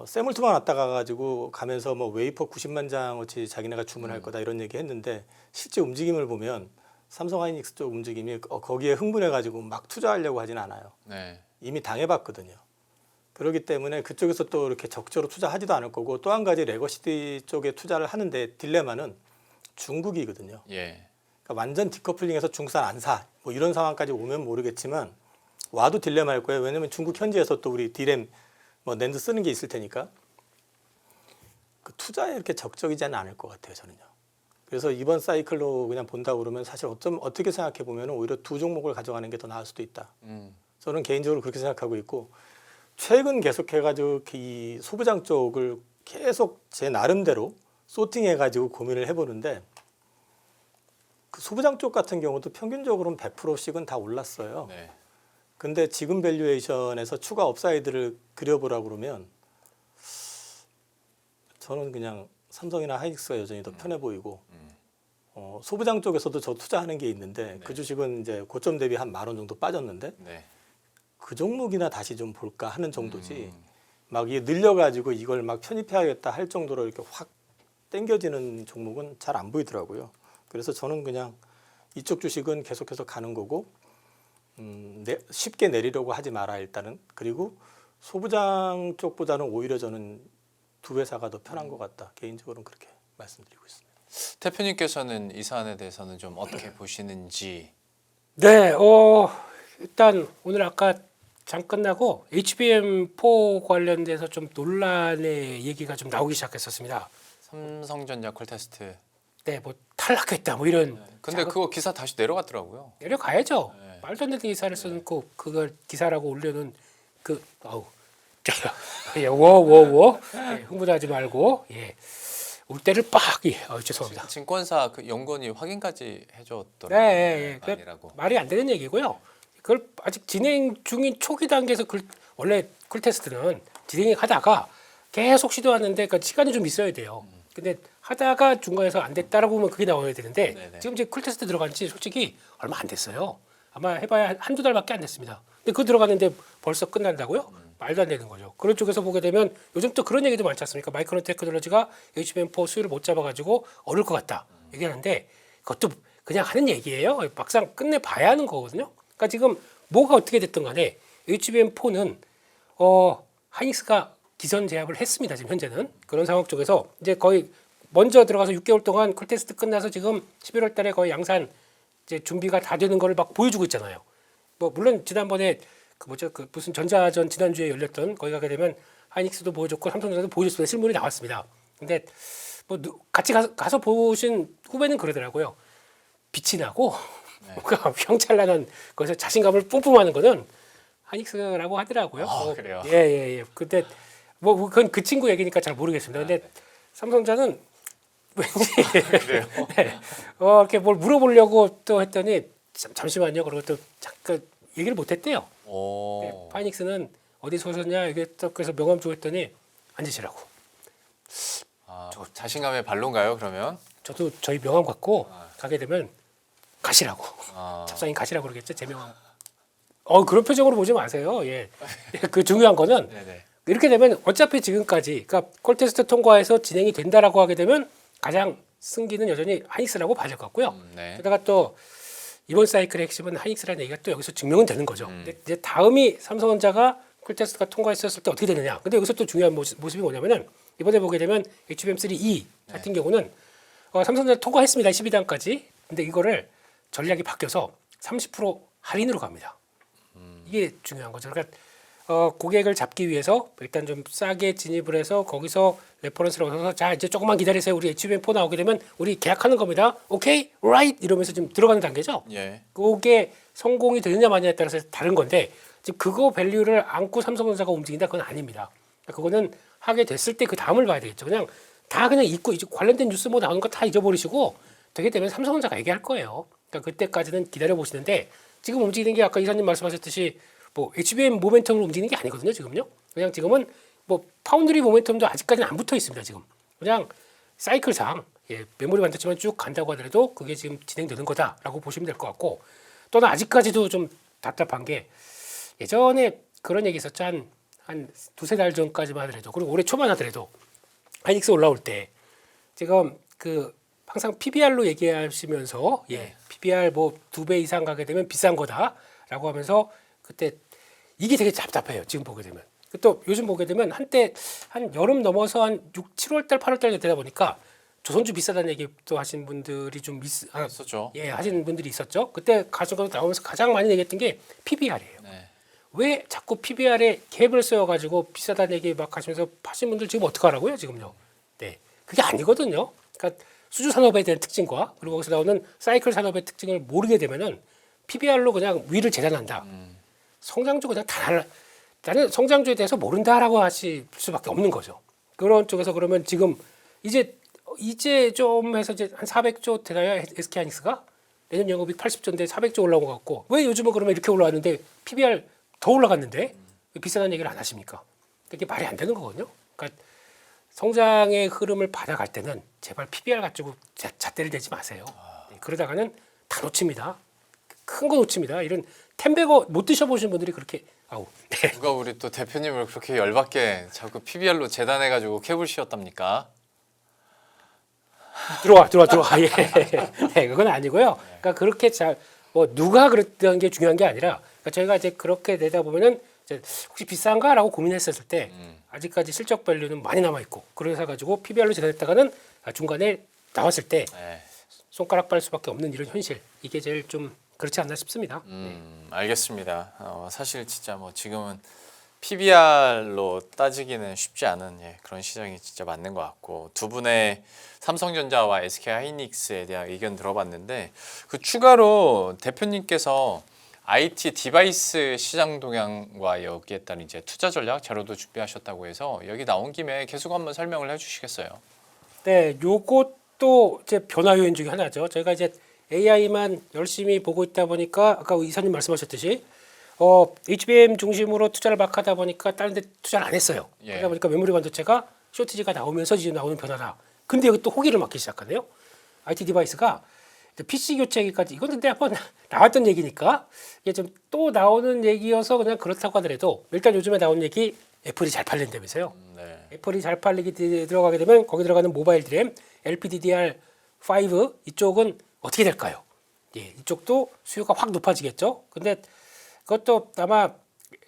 세물트만 왔다가 가지고 가면서 뭐 웨이퍼 90만 장어치 자기네가 주문할 거다 이런 얘기 했는데 실제 움직임을 보면 삼성 하이닉스 쪽 움직임이 거기에 흥분해 가지고 막 투자하려고 하진 않아요. 네. 이미 당해봤거든요. 그렇기 때문에 그쪽에서 또 이렇게 적극적으로 투자하지도 않을 거고 또 한 가지 레거시티 쪽에 투자를 하는데 딜레마는 중국이거든요. 예. 그러니까 완전 디커플링해서 중국산 안 사. 뭐 이런 상황까지 오면 모르겠지만 와도 딜레마일 거예요. 왜냐하면 중국 현지에서 또 우리 디램 뭐 낸드 쓰는 게 있을 테니까 그 투자에 이렇게 적극적이지는 않을 것 같아요. 저는요. 그래서 이번 사이클로 그냥 본다고 그러면 사실 어떻게 생각해 보면 오히려 두 종목을 가져가는 게 더 나을 수도 있다. 저는 개인적으로 그렇게 생각하고 있고 최근 계속해가지고 이 소부장 쪽을 계속 제 나름대로 소팅해가지고 고민을 해보는데 그 소부장 쪽 같은 경우도 평균적으로는 100%씩은 다 올랐어요. 네. 근데 지금 밸류에이션에서 추가 업사이드를 그려보라고 그러면 저는 그냥 삼성이나 하이닉스가 여전히 더 편해 보이고 소부장 쪽에서도 저 투자하는 게 있는데 그 주식은 이제 고점 대비 한 10,000원 정도 빠졌는데 네. 그 종목이나 다시 좀 볼까 하는 정도지 막 이게 늘려가지고 이걸 막 편입해야겠다 할 정도로 이렇게 확 땡겨지는 종목은 잘 안 보이더라고요. 그래서 저는 그냥 이쪽 주식은 계속해서 가는 거고 쉽게 내리려고 하지 마라 일단은. 그리고 소부장 쪽보다는 오히려 저는 두 회사가 더 편한 것 같다. 개인적으로는 그렇게 말씀드리고 있습니다. 대표님께서는 이 사안에 대해서는 좀 어떻게 보시는지. 네, 일단 오늘 아까 장 끝나고 HBM4 관련돼서 좀 논란의 얘기가 좀 나오기 시작했었습니다. 삼성전자 콜테스트. 네, 뭐 탈락했다, 뭐 이런. 근데 그거 기사 다시 내려갔더라고요. 내려가야죠. 네. 말도 안 되는 기사를 써놓고 그걸 기사라고 올려놓은 그 예, 워워워 예, 흥분하지 말고 예, 울 때를 빡 예, 죄송합니다. 증권사 그 연구원이 확인까지 해줬더라고요. 네, 예, 예. 아니라고. 말이 안 되는 얘기고요. 그걸 아직 진행 중인 초기 단계에서 원래 쿨 테스트는 진행하다가 계속 시도하는데 그 시간이 좀 있어야 돼요. 근데 하다가 중간에서 안 됐다라고 보면 그게 나와야 되는데 네네. 지금 이제 쿨 테스트 들어간 지 솔직히 얼마 안 됐어요. 아마 해봐야 한두 달밖에 안 됐습니다. 근데 그거 들어갔는데 벌써 끝난다고요? 말도 안 되는 거죠. 그런 쪽에서 보게 되면 요즘 또 그런 얘기도 많지 않습니까? 마이크론 테크놀로지가 HBM4 수요를 못 잡아가지고 어려울 것 같다 얘기하는데 그것도 그냥 하는 얘기예요. 막상 끝내 봐야 하는 거거든요. 그러니까 지금 뭐가 어떻게 됐든 간에 HBM4는 하이닉스가 기선 제압을 했습니다. 지금 현재는 그런 상황 쪽에서 이제 거의 먼저 들어가서 6개월 동안 쿨 테스트 끝나서 지금 11월 달에 거의 양산 이제 준비가 다 되는 거를 막 보여주고 있잖아요. 뭐 물론 지난번에 그 무슨 전자전 지난주에 열렸던 거기 가게 되면 하이닉스도 보여줬고 삼성전자도 보여줬습니다. 실물이 나왔습니다. 근데 뭐 같이 가서 보신 후배는 그러더라고요. 빛이 나고 뭔가 휘황찬란한 것에 자신감을 뿜뿜하는 거는 하이닉스라고 하더라고요. 그래요? 예. 근데 뭐 그건 그 친구 얘기니까 잘 모르겠습니다. 근데 삼성전자는 왠지 그래요? 네. 이렇게 뭘 물어보려고 또 했더니 잠시만요. 그리고 또 잠깐 얘기를 못했대요. 오. 파이닉스는 어디서 오셨냐 이게 또 그래서 명함 주고 했더니 앉으시라고. 자신감의 발로인가요? 그러면? 저도 저희 명함 갖고 가게 되면 가시라고. 아. 잡상인 가시라고 그러겠죠. 제 명함. 그런 표정으로 보지 마세요. 예. 그 중요한 거는 네네. 이렇게 되면 어차피 지금까지 그러니까 콜테스트 통과해서 진행이 된다라고 하게 되면 가장 승기는 여전히 하이닉스라고 봐야 될 것 같고요. 네. 게다가 또 이번 사이클의 핵심은 하이닉스라는 얘기가 또 여기서 증명은 되는 거죠. 근데 이제 다음이 삼성전자가 콜테스트가 통과했었을 때 어떻게 되느냐. 근데 여기서 또 중요한 모습이 뭐냐면은 이번에 보게 되면 HBM3E 같은 경우는 삼성전자 통과했습니다. 12단까지. 근데 이거를 전략이 바뀌어서 30% 할인으로 갑니다. 이게 중요한 거죠. 그러니까 고객을 잡기 위해서 일단 좀 싸게 진입을 해서 거기서 레퍼런스를 얻어서 자 이제 조금만 기다리세요. 우리 HBM4 나오게 되면 우리 계약하는 겁니다. 오케이, right 이러면서 지금 들어가는 단계죠. 예. 그게 성공이 되느냐 마느냐에 따라서 다른 건데 지금 그거 밸류를 안고 삼성전자가 움직인다 그건 아닙니다. 그러니까 그거는 하게 됐을 때 그 다음을 봐야 되겠죠. 그냥 다 그냥 잊고 이제 관련된 뉴스 뭐 나오는 거 다 잊어버리시고 되게 되면 삼성전자가 얘기할 거예요. 그러니까 그때까지는 기다려 보시는데 지금 움직이는 게 아까 이사님 말씀하셨듯이 뭐 HBM 모멘텀으로 움직이는 게 아니거든요. 지금요. 그냥 지금은 뭐 파운드리 모멘텀도 아직까지는 안 붙어 있습니다. 지금 그냥 사이클상 메모리 반도체만 쭉 간다고 하더라도 그게 지금 진행되는 거다라고 보시면 될 것 같고 또는 아직까지도 좀 답답한 게 예전에 그런 얘기 있었죠. 한 두세 달 전까지만 하더라도 그리고 올해 초만 하더라도 하이닉스 올라올 때 지금 그 항상 PBR로 얘기하시면서 PBR 뭐 2배 이상 가게 되면 비싼 거다라고 하면서 그때 이게 되게 답답해요. 지금 보게 되면. 또 요즘 보게 되면 한때 한 여름 넘어서 한 7월 달, 8월 달 되다 보니까 조선주 비싸다는 얘기 또 하신 분들이 좀 있었죠. 하시는 분들이 있었죠. 그때 가져가 나오면서 가장 많이 얘기했던 게 PBR이에요. 네. 왜 자꾸 PBR에 갭을 써가지고 비싸다는 얘기 막 하시면서 파신 분들 지금 어떡하라고요 지금요? 네, 그게 아니거든요. 그러니까 수주 산업에 대한 특징과 그리고 거기서 나오는 사이클 산업의 특징을 모르게 되면은 PBR로 그냥 위를 재단한다. 성장주 그냥 다 달라. 나는 성장주에 대해서 모른다라고 하실 수밖에 없는 거죠. 그런 쪽에서 그러면 지금 이제 좀 해서 이제 한 400조 되나요? SK 하이닉스가 내년 영업이익 80조인데 400조 올라온 것 같고 왜 요즘은 그러면 이렇게 올라왔는데 PBR 더 올라갔는데 왜 비싸다는 얘기를 안 하십니까? 이게 말이 안 되는 거거든요. 그러니까 성장의 흐름을 받아갈 때는 제발 PBR 가지고 잣대를 대지 마세요. 그러다가는 다 놓칩니다. 큰 거 놓칩니다. 이런 템베거 못 드셔보신 분들이 그렇게 네. 누가 우리 또 대표님을 그렇게 열받게 자꾸 PBR로 재단해가지고 캡을 씌웠답니까? 들어와. 예. 네, 그건 아니고요. 그러니까 그렇게 뭐 누가 그랬던 게 중요한 게 아니라 그러니까 저희가 이제 그렇게 내다 보면은 이제 혹시 비싼가라고 고민했었을 때 아직까지 실적 밸류는 많이 남아 있고 그래서 가지고 PBR로 재단했다가는 중간에 나왔을 때 네. 손가락 빨 수밖에 없는 이런 현실 이게 제일 좀 그렇지 않나 싶습니다. 알겠습니다. 사실 진짜 뭐 지금은 PBR로 따지기는 쉽지 않은 그런 시장이 진짜 맞는 것 같고 두 분의 삼성전자와 SK하이닉스에 대한 의견 들어봤는데 그 추가로 대표님께서 IT 디바이스 시장 동향과 여기에 따른 이제 투자 전략 자료도 준비하셨다고 해서 여기 나온 김에 계속 한번 설명을 해주시겠어요? 네, 요것도 이제 변화 요인 중에 하나죠. 저희가 이제 AI만 열심히 보고 있다 보니까 아까 이사님 말씀하셨듯이 HBM 중심으로 투자를 막 하다 보니까 다른 데 투자를 안 했어요. 예. 그러다 보니까 메모리 반도체가 쇼티지가 나오면서 지금 나오는 변화다. 근데 여기 또 호기를 맞기 시작하네요. IT 디바이스가 PC 교체기까지 이건 근데 한번 나왔던 얘기니까 이게 좀 또 나오는 얘기여서 그냥 그렇다고 하더라도 일단 요즘에 나온 얘기 애플이 잘 팔린다면서요. 네. 애플이 잘 팔리게 들어가게 되면 거기 들어가는 모바일 드램 LPDDR5 이쪽은 어떻게 될까요? 예, 이쪽도 수요가 확 높아지겠죠. 근데 그것도 아마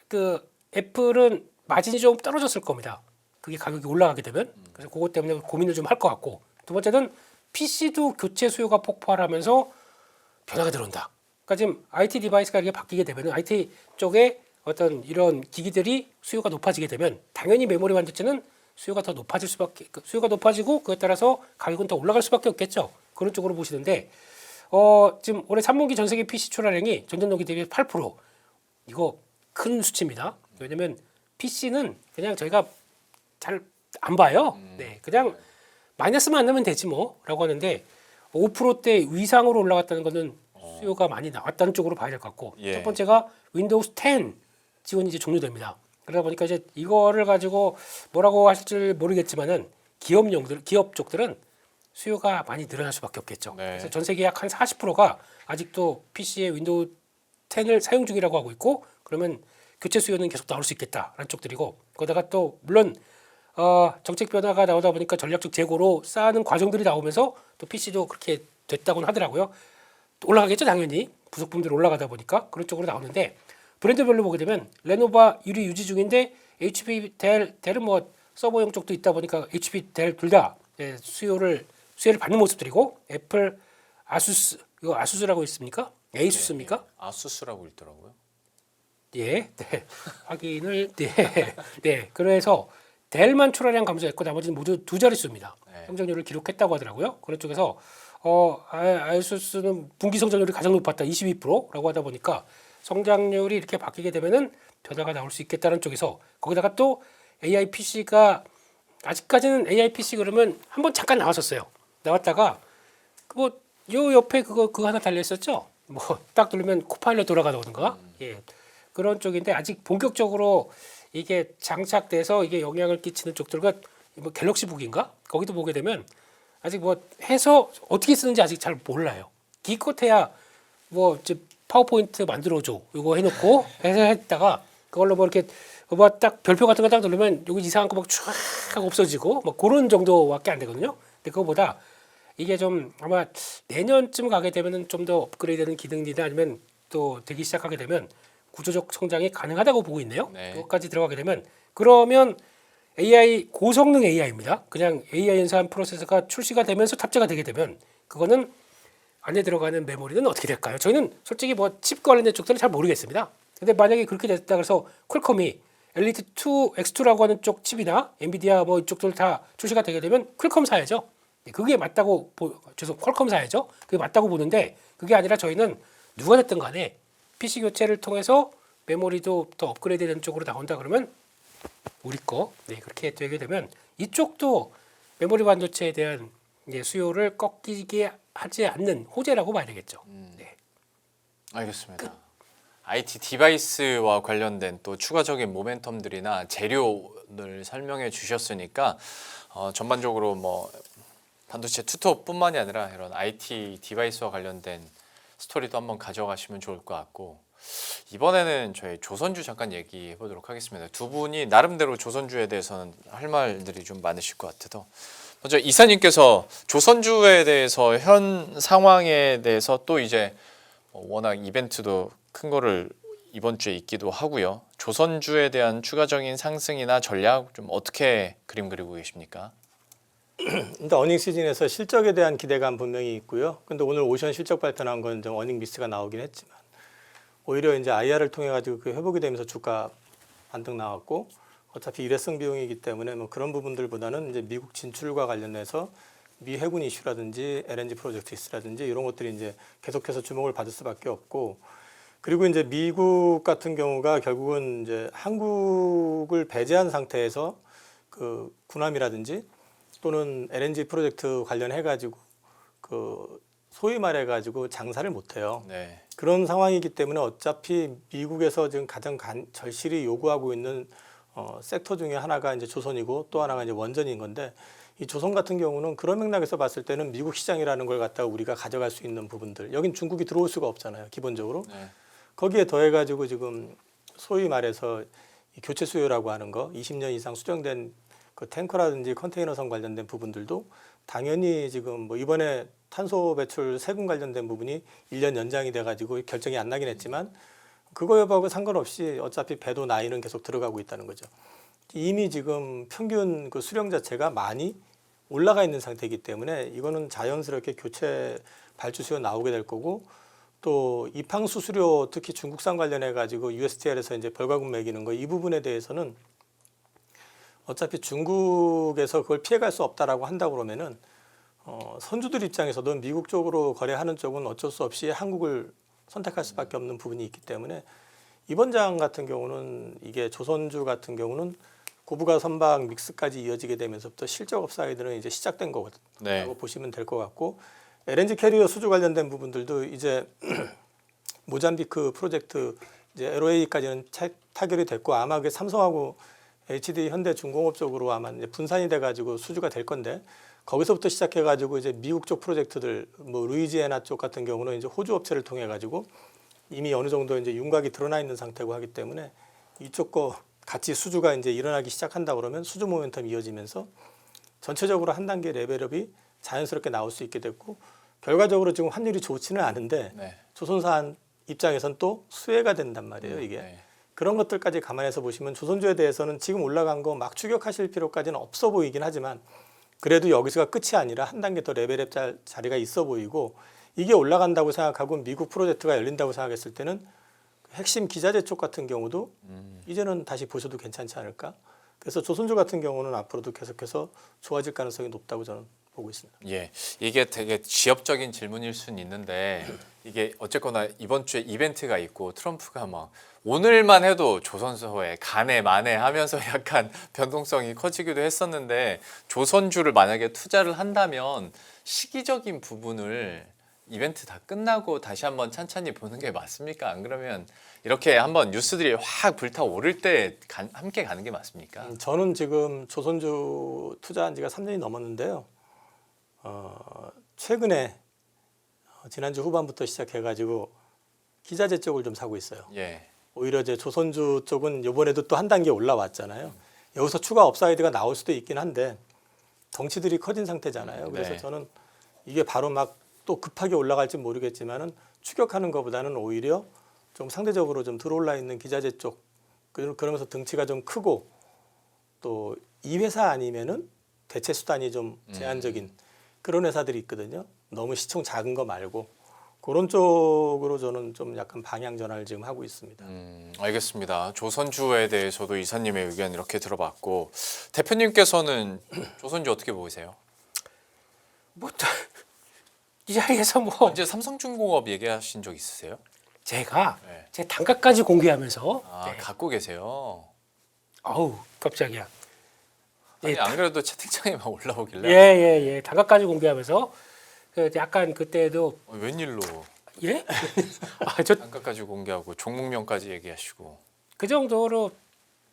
그 애플은 마진이 좀 떨어졌을 겁니다. 그게 가격이 올라가게 되면 그래서 그것 때문에 고민을 좀 할 것 같고 두 번째는 PC도 교체 수요가 폭발하면서 변화가 들어온다. 그러니까 지금 IT 디바이스가 이렇게 바뀌게 되면 IT 쪽에 어떤 이런 기기들이 수요가 높아지게 되면 당연히 메모리 반도체는 수요가 더 높아질 수밖에 수요가 높아지고 그에 따라서 가격은 더 올라갈 수밖에 없겠죠. 그런 쪽으로 보시는데 지금 올해 3분기 전 세계 PC 출하량이 전년도기 대비 8% 이거 큰 수치입니다. 왜냐면 PC는 그냥 저희가 잘 안 봐요. 네, 그냥 마이너스만 안 나면 되지 뭐라고 하는데 5%대 위상으로 올라갔다는 것은 수요가 많이 나왔다는 쪽으로 봐야 될 것 같고 예. 첫 번째가 윈도우스 10 지원이 이제 종료됩니다. 그러다 보니까 이제 이거를 가지고 뭐라고 하실지 모르겠지만은 기업 쪽들은 수요가 많이 늘어날 수밖에 없겠죠. 네. 그래서 전 세계 약 한 40%가 아직도 PC에 윈도우 10을 사용 중이라고 하고 있고 그러면 교체 수요는 계속 나올 수 있겠다라는 쪽들이고 거기다가 또 물론 정책 변화가 나오다 보니까 전략적 재고로 쌓는 과정들이 나오면서 또 PC도 그렇게 됐다고는 하더라고요. 올라가겠죠 당연히 부속품들 올라가다 보니까 그런 쪽으로 나오는데 브랜드별로 보게 되면 레노바 1위 유지 중인데 HP 델은 뭐 서버용 쪽도 있다 보니까 HP 델 둘 다 수요를 받는 모습들이고 애플 아수스 이거 아수스라고 있습니까? 에이수스입니까? 아수스라고 있더라고요. 예, 네. 확인을 네. 그래서 델만 출하량 감소했고 나머지는 모두 두 자릿수입니다. 네. 성장률을 기록했다고 하더라고요. 그런 쪽에서 아수스는 분기 성장률이 가장 높았다 22%라고 하다 보니까 성장률이 이렇게 바뀌게 되면은 변화가 나올 수 있겠다는 쪽에서 거기다가 또 AI PC가 아직까지는 AI PC 그러면 한번 잠깐 나왔었어요. 나왔다가 요 옆에 그거 하나 달려 있었죠. 뭐 딱 누르면 코파일럿 돌아가던가 예 그런 쪽인데 아직 본격적으로 이게 장착돼서 이게 영향을 끼치는 쪽들과 뭐 갤럭시북인가 거기도 보게 되면 아직 뭐 해서 어떻게 쓰는지 아직 잘 몰라요. 기껏해야 뭐 이제 파워포인트 만들어줘 이거 해놓고 해서 했다가 그걸로 뭐 이렇게 뭐 딱 별표 같은 거 딱 누르면 여기 이상한 거 막 쫙 하고 없어지고 뭐 그런 정도밖에 안 되거든요. 근데 그거보다 이게 좀 아마 내년쯤 가게 되면은 좀 더 업그레이드되는 기능이나 아니면 또 되기 시작하게 되면 구조적 성장이 가능하다고 보고 있네요. 네. 그것까지 들어가게 되면 그러면 AI 고성능 AI입니다. 그냥 AI 연산 프로세서가 출시가 되면서 탑재가 되게 되면 그거는 안에 들어가는 메모리는 어떻게 될까요? 저희는 솔직히 뭐 칩 관련된 쪽들은 잘 모르겠습니다. 근데 만약에 그렇게 됐다 그래서 퀄컴이 엘리트 2 X2라고 하는 쪽 칩이나 엔비디아 뭐 이쪽들 다 출시가 되게 되면 퀄컴 사야죠. 그게 맞다고 퀄컴 사야죠. 그게 맞다고 보는데 그게 아니라 저희는 누가 됐든 간에 PC 교체를 통해서 메모리도 더 업그레이드되는 쪽으로 나온다 그러면 우리 거 그렇게 되게 되면 이쪽도 메모리 반도체에 대한 수요를 꺾이게 하지 않는 호재라고 봐야 되겠죠. 네. 알겠습니다. IT 디바이스와 관련된 또 추가적인 모멘텀들이나 재료를 설명해 주셨으니까 전반적으로 뭐 반도체 투톱뿐만이 아니라 이런 IT 디바이스와 관련된 스토리도 한번 가져가시면 좋을 것 같고 이번에는 저희 조선주 잠깐 얘기해 보도록 하겠습니다. 두 분이 나름대로 조선주에 대해서는 할 말들이 좀 많으실 것 같아서 먼저 이사님께서 조선주에 대해서 현 상황에 대해서 또 이제 워낙 이벤트도 큰 거를 이번 주에 있기도 하고요. 조선주에 대한 추가적인 상승이나 전략 좀 어떻게 그림 그리고 계십니까? 일단 어닝 시즌에서 실적에 대한 기대감 분명히 있고요. 근데 오늘 오션 실적 발표 나온 건 좀 어닝 미스가 나오긴 했지만 오히려 이제 IR을 통해 가지고 그 회복이 되면서 주가 반등 나왔고 어차피 일회성 비용이기 때문에 뭐 그런 부분들보다는 이제 미국 진출과 관련해서 미 해군 이슈라든지 LNG 프로젝트 이슈라든지 이런 것들이 이제 계속해서 주목을 받을 수밖에 없고 그리고 이제 미국 같은 경우가 결국은 이제 한국을 배제한 상태에서 그 군함이라든지 또는 LNG 프로젝트 관련해 가지고 그 소위 말해 가지고 장사를 못 해요. 네. 그런 상황이기 때문에 어차피 미국에서 지금 가장 절실히 요구하고 있는 섹터 중에 하나가 이제 조선이고 또 하나가 이제 원전인 건데 이 조선 같은 경우는 그런 맥락에서 봤을 때는 미국 시장이라는 걸 갖다가 우리가 가져갈 수 있는 부분들 여긴 중국이 들어올 수가 없잖아요. 기본적으로 네. 거기에 더해 가지고 지금 소위 말해서 이 교체 수요라고 하는 거 20년 이상 수정된 그 탱커라든지 컨테이너선 관련된 부분들도 당연히 지금 뭐 이번에 탄소 배출 세금 관련된 부분이 1년 연장이 돼 가지고 결정이 안 나긴 했지만 그거 여부하고 상관없이 어차피 배도 나이는 계속 들어가고 있다는 거죠. 이미 지금 평균 그 수령 자체가 많이 올라가 있는 상태이기 때문에 이거는 자연스럽게 교체 발주 수요 나오게 될 거고 또 입항 수수료 특히 중국산 관련해 가지고 USTR에서 이제 벌과금 매기는 거 이 부분에 대해서는 어차피 중국에서 그걸 피해갈 수 없다라고 한다고 그러면은 선주들 입장에서도 미국 쪽으로 거래하는 쪽은 어쩔 수 없이 한국을 선택할 수밖에 없는 부분이 있기 때문에 이번 장 같은 경우는 이게 조선주 같은 경우는 고부가 선박 믹스까지 이어지게 되면서부터 실적 업사이드는 이제 시작된 거거든요. 네. 라고 보시면 될 것 같고 LNG 캐리어 수주 관련된 부분들도 이제 모잠비크 프로젝트 이제 LOA까지는 타결이 됐고 아마 그 삼성하고 HD 현대중공업 쪽으로 아마 이제 분산이 돼가지고 수주가 될 건데 거기서부터 시작해가지고 이제 미국 쪽 프로젝트들 뭐 루이지애나 쪽 같은 경우는 이제 호주 업체를 통해 가지고 이미 어느 정도 이제 윤곽이 드러나 있는 상태고 하기 때문에 이쪽 거 같이 수주가 이제 일어나기 시작한다 그러면 수주 모멘텀이 이어지면서 전체적으로 한 단계 레벨업이 자연스럽게 나올 수 있게 됐고 결과적으로 지금 환율이 좋지는 않은데 네. 조선사 입장에선 또 수혜가 된단 말이에요 이게. 네. 그런 것들까지 감안해서 보시면 조선주에 대해서는 지금 올라간 거 막 추격하실 필요까지는 없어 보이긴 하지만 그래도 여기서가 끝이 아니라 한 단계 더 레벨업 자리가 있어 보이고 이게 올라간다고 생각하고 미국 프로젝트가 열린다고 생각했을 때는 핵심 기자재 쪽 같은 경우도 이제는 다시 보셔도 괜찮지 않을까. 그래서 조선주 같은 경우는 앞으로도 계속해서 좋아질 가능성이 높다고 저는 보고 있습니다. 예, 이게 되게 지엽적인 질문일 수는 있는데 이게 어쨌거나 이번 주에 이벤트가 있고 트럼프가 막 오늘만 해도 조선소에 가네 마네 하면서 약간 변동성이 커지기도 했었는데 조선주를 만약에 투자를 한다면 시기적인 부분을 이벤트 다 끝나고 다시 한번 찬찬히 보는 게 맞습니까? 안 그러면 이렇게 한번 뉴스들이 확 불타오를 때 함께 가는 게 맞습니까? 저는 지금 조선주 투자한 지가 3년이 넘었는데요. 최근에 지난주 후반부터 시작해가지고 기자재 쪽을 좀 사고 있어요. 예. 오히려 이제 조선주 쪽은 이번에도 또 한 단계 올라왔잖아요. 여기서 추가 업사이드가 나올 수도 있긴 한데 덩치들이 커진 상태잖아요. 그래서 네. 저는 이게 바로 막 또 급하게 올라갈지 모르겠지만은 추격하는 것보다는 오히려 좀 상대적으로 좀 들어올라 있는 기자재 쪽 그러면서 등치가 좀 크고 또 이 회사 아니면은 대체 수단이 좀 제한적인 그런 회사들이 있거든요. 너무 시총 작은 거 말고 그런 쪽으로 저는 좀 약간 방향 전환을 지금 하고 있습니다. 알겠습니다. 조선주에 대해서도 이사님의 의견 이렇게 들어봤고 대표님께서는 조선주 어떻게 보세요? 뭐 이 자리에서 뭐 언제 삼성중공업 얘기하신 적 있으세요? 제가 네. 제 단가까지 공개하면서 아, 네. 갖고 계세요. 아우 깜짝이야. 아니, 예, 안 그래도 채팅창에 막 올라오길래 예예예 단가까지 공개하면서 그 약간 그때도 웬일로 예? 아저 단가까지 공개하고 종목명까지 얘기하시고 그 정도로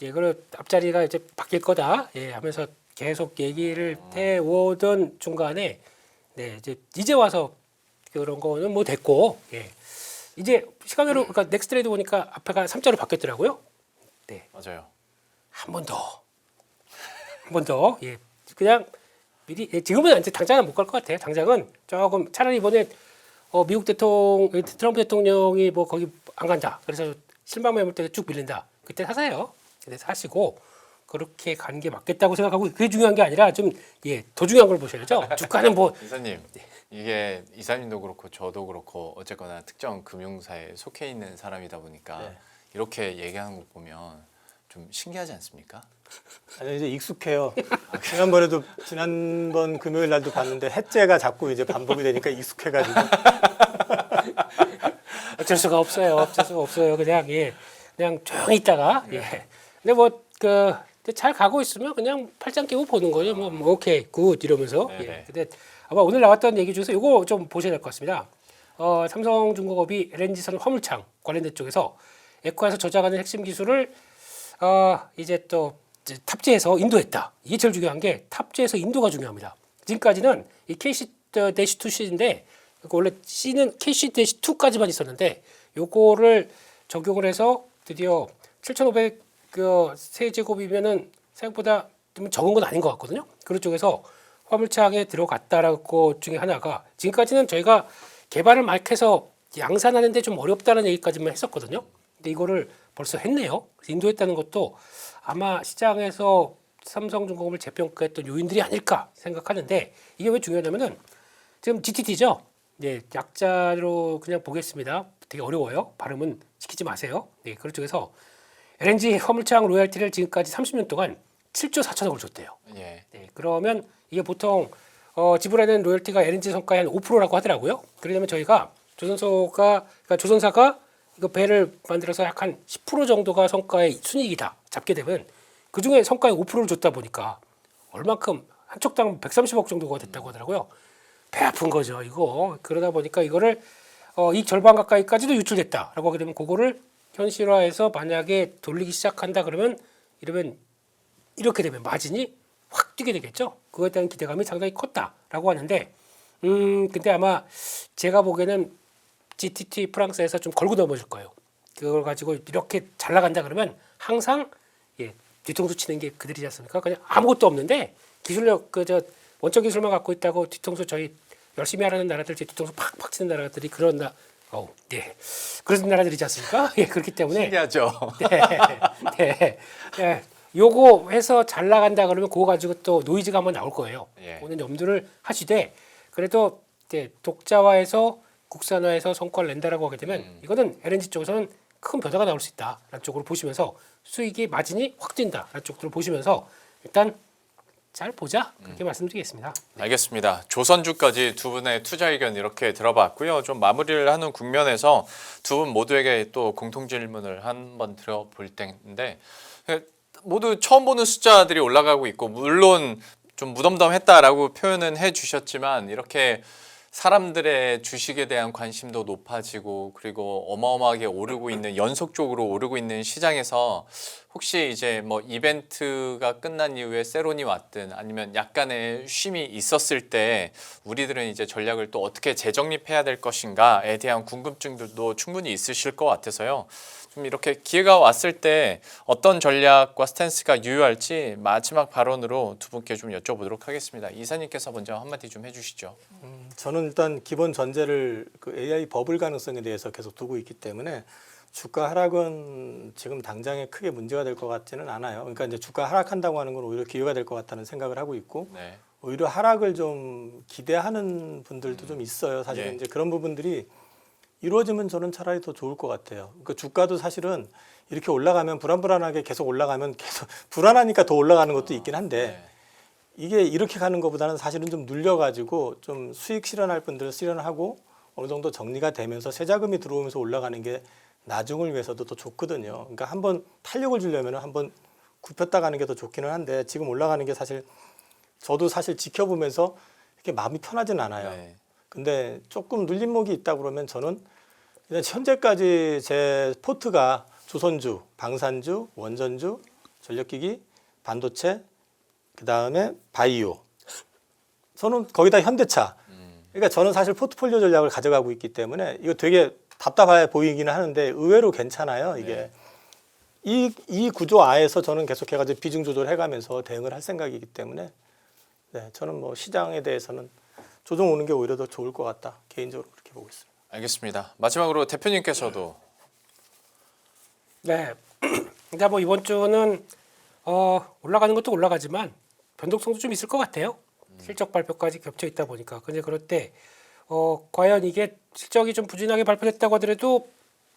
예, 그 앞자리가 이제 바뀔 거다 예, 하면서 계속 얘기를 해오던 중간에 네 이제 와서 그런 거는 뭐 됐고 예. 이제 시간으로 그러니까 넥스트레이드 보니까 앞에가 3자로 바뀌었더라고요. 네, 맞아요. 한 번 더 예, 그냥 미리 예, 지금은 이제 당장은 못 갈 것 같아요. 당장은 조금 차라리 이번에 미국 트럼프 대통령이 뭐 거기 안 간다. 그래서 실망 매물 때 쭉 밀린다. 그때 사세요. 그때 사시고 그렇게 가는 게 맞겠다고 생각하고 그게 중요한 게 아니라 좀 더 중요한 걸 보셔야죠. 주가는 뭐 이사님 이게 이사님도 그렇고 저도 그렇고 어쨌거나 특정 금융사에 속해 있는 사람이다 보니까 네. 이렇게 얘기하는 거 보면 좀 신기하지 않습니까? 아니 이제 익숙해요. 지난번 금요일 날도 봤는데 해째가 자꾸 이제 반복이 되니까 익숙해가지고 어쩔 수가 없어요. 어쩔 수가 없어요. 그냥 조용히 있다가 근데 뭐 잘 가고 있으면 그냥 팔짱 끼고 보는 거죠. 뭐 오케이 굿 이러면서. 네네. 근데 아마 오늘 나왔던 얘기 중에서 이거 좀 보셔야 될 것 같습니다. 삼성중공업이 LNG선 화물창 관련된 쪽에서 에코에서 저장하는 핵심 기술을 이제 또 이제 탑재해서 인도했다. 이게 제일 중요한 게 탑재해서 인도가 중요합니다. 지금까지는 이 KC-2C인데 원래 C는 KC-2까지만 있었는데 요거를 적용을 해서 드디어 7,500 세제곱이면은 생각보다 좀 적은 건 아닌 것 같거든요. 그런 쪽에서 화물창에 들어갔다라고 중에 하나가 지금까지는 저희가 개발을 막 해서 양산하는데 좀 어렵다는 얘기까지만 했었거든요. 근데 이거를 벌써 했네요. 인도했다는 것도 아마 시장에서 삼성중공업을 재평가했던 요인들이 아닐까 생각하는데 이게 왜 중요하냐면은 지금 GTT죠. 약자로 그냥 보겠습니다. 되게 어려워요. 발음은 시키지 마세요. 그런 쪽에서 LNG 화물창 로열티를 지금까지 30년 동안 7조 4천억을 줬대요. 예. 그러면 이게 보통 지불하는 로열티가 LNG 성과의 한 5%라고 하더라고요. 그러려면 저희가 조선사가 이거 배를 만들어서 약 한 10% 정도가 성과의 순이익이다 잡게 되면 그 중에 성과의 5%를 줬다 보니까 얼만큼 한 척당 130억 정도가 됐다고 하더라고요. 배 아픈 거죠 이거. 그러다 보니까 이거를 이 절반 가까이까지도 유출됐다라고 하게 되면 그거를 현실화해서 만약에 돌리기 시작한다 그러면 이렇게 되면 마진이 확 뛰게 되겠죠. 그거에 대한 기대감이 상당히 컸다라고 하는데 근데 아마 제가 보기에는 GTT 프랑스에서 좀 걸고 넘어질 거예요. 그걸 가지고 이렇게 잘 나간다 그러면 항상 뒤통수 치는 게 그들이지 않습니까? 그냥 아무것도 없는데 기술력 원적 기술만 갖고 있다고 뒤통수 저희 열심히 하라는 나라들 뒤통수 팍팍 치는 나라들이 그런 그런 나라들이지 않습니까? 그렇기 때문에 신기하죠. 요거 해서 잘 나간다 그러면 그거 가지고 또 노이즈가 한번 나올 거예요. 예. 오늘 염두를 하시되 그래도 독자화해서 국산화해서 성과를 낸다라고 하게 되면 이거는 LNG 쪽에서는 큰 변화가 나올 수 있다라는 쪽으로 보시면서 수익이 마진이 확 뛴다라는 쪽으로 보시면서 일단 잘 보자 그렇게 말씀드리겠습니다. 알겠습니다. 조선주까지 두 분의 투자 의견 이렇게 들어봤고요. 좀 마무리를 하는 국면에서 두 분 모두에게 또 공통 질문을 한번 드려볼 텐데 모두 처음 보는 숫자들이 올라가고 있고 물론 좀 무덤덤했다라고 표현은 해주셨지만 이렇게 사람들의 주식에 대한 관심도 높아지고 그리고 어마어마하게 오르고 있는 연속적으로 오르고 있는 시장에서 혹시 이제 뭐 이벤트가 끝난 이후에 세론이 왔든 아니면 약간의 쉼이 있었을 때 우리들은 이제 전략을 또 어떻게 재정립해야 될 것인가에 대한 궁금증들도 충분히 있으실 것 같아서요. 좀 이렇게 기회가 왔을 때 어떤 전략과 스탠스가 유효할지 마지막 발언으로 두 분께 좀 여쭤보도록 하겠습니다. 이사님께서 먼저 한마디 좀 해주시죠. 저는 일단 기본 전제를 그 AI 버블 가능성에 대해서 계속 두고 있기 때문에 주가 하락은 지금 당장에 크게 문제가 될 것 같지는 않아요. 그러니까 이제 주가 하락한다고 하는 건 오히려 기회가 될 것 같다는 생각을 하고 있고 네. 오히려 하락을 좀 기대하는 분들도 좀 있어요. 사실은 예. 이제 그런 부분들이 이루어지면 저는 차라리 더 좋을 것 같아요. 그러니까 주가도 사실은 이렇게 올라가면 불안불안하게 계속 올라가면 계속 불안하니까 더 올라가는 것도 있긴 한데 네. 이게 이렇게 가는 것보다는 사실은 좀 눌려가지고 좀 수익 실현할 분들은 실현하고 어느 정도 정리가 되면서 새 자금이 들어오면서 올라가는 게 나중을 위해서도 더 좋거든요. 그러니까 한번 탄력을 주려면 한번 굽혔다 가는 게 더 좋기는 한데 지금 올라가는 게 사실 저도 사실 지켜보면서 이렇게 마음이 편하진 않아요. 네. 근데 조금 눌림목이 있다 그러면 저는 일단 현재까지 제 포트가 조선주, 방산주, 원전주, 전력기기, 반도체, 그 다음에 바이오. 저는 거기다 현대차. 그러니까 저는 사실 포트폴리오 전략을 가져가고 있기 때문에 이거 되게 답답해 보이기는 하는데 의외로 괜찮아요. 이게 이 구조 하에서 저는 계속해가지고 비중 조절해가면서 대응을 할 생각이기 때문에 저는 뭐 시장에 대해서는 조정 오는 게 오히려 더 좋을 것 같다. 개인적으로 그렇게 보고 있습니다. 알겠습니다. 마지막으로 대표님께서도 그러니까 뭐 이번 주는 올라가는 것도 올라가지만 변동성도 좀 있을 것 같아요. 실적 발표까지 겹쳐 있다 보니까. 근데 그럴 때 과연 이게 실적이 좀 부진하게 발표됐다고 하더라도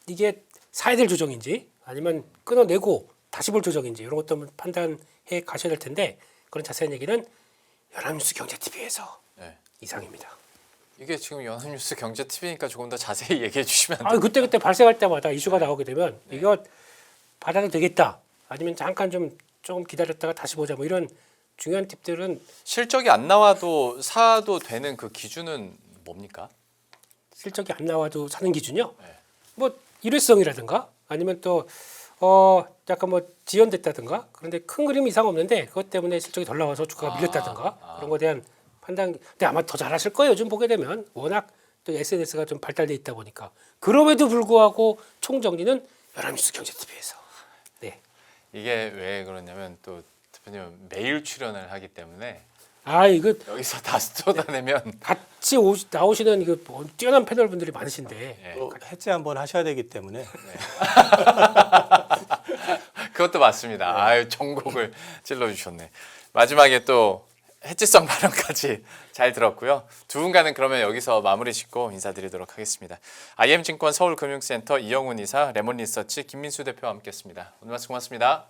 이게 사야 될 조정인지 아니면 끊어내고 다시 볼 조정인지 이런 것도 한번 판단해 가셔야 될 텐데 그런 자세한 얘기는 연합뉴스 경제TV에서 네. 이상입니다. 이게 지금 연합뉴스 경제 TV니까 조금 더 자세히 얘기해 주시면 안 아 돼요? 그때 발생할 때마다 이슈가 나오게 되면 이거 받아도 되겠다. 아니면 잠깐 조금 기다렸다가 다시 보자. 뭐 이런 중요한 팁들은 실적이 안 나와도 사도 되는 그 기준은 뭡니까? 실적이 안 나와도 사는 기준이요. 네. 뭐 일회성이라든가 아니면 또 약간 뭐 지연됐다든가 그런데 큰 그림 이상 없는데 그것 때문에 실적이 덜 나와서 주가가 밀렸다든가 그런 거에 대한 판단. 근데 아마 더 잘하실 거예요. 요즘 보게 되면 워낙 또 SNS가 좀 발달돼 있다 보니까 그럼에도 불구하고 총정리는 연합뉴스 경제TV에서. 네. 이게 왜 그러냐면 또 대표님 매일 출연을 하기 때문에 아 이거 여기서 다 쏟아내면 같이 나오시는 그 뛰어난 패널 분들이 많으신데 네. 또 해제 한번 하셔야 되기 때문에 그것도 맞습니다. 아유 전곡을 찔러주셨네. 마지막에 또 해지성 발언까지 잘 들었고요. 두 분과는 그러면 여기서 마무리 짓고 인사드리도록 하겠습니다. IM증권 서울금융센터 이영훈 이사, 레몬리서치 김민수 대표와 함께했습니다. 오늘 말씀 고맙습니다.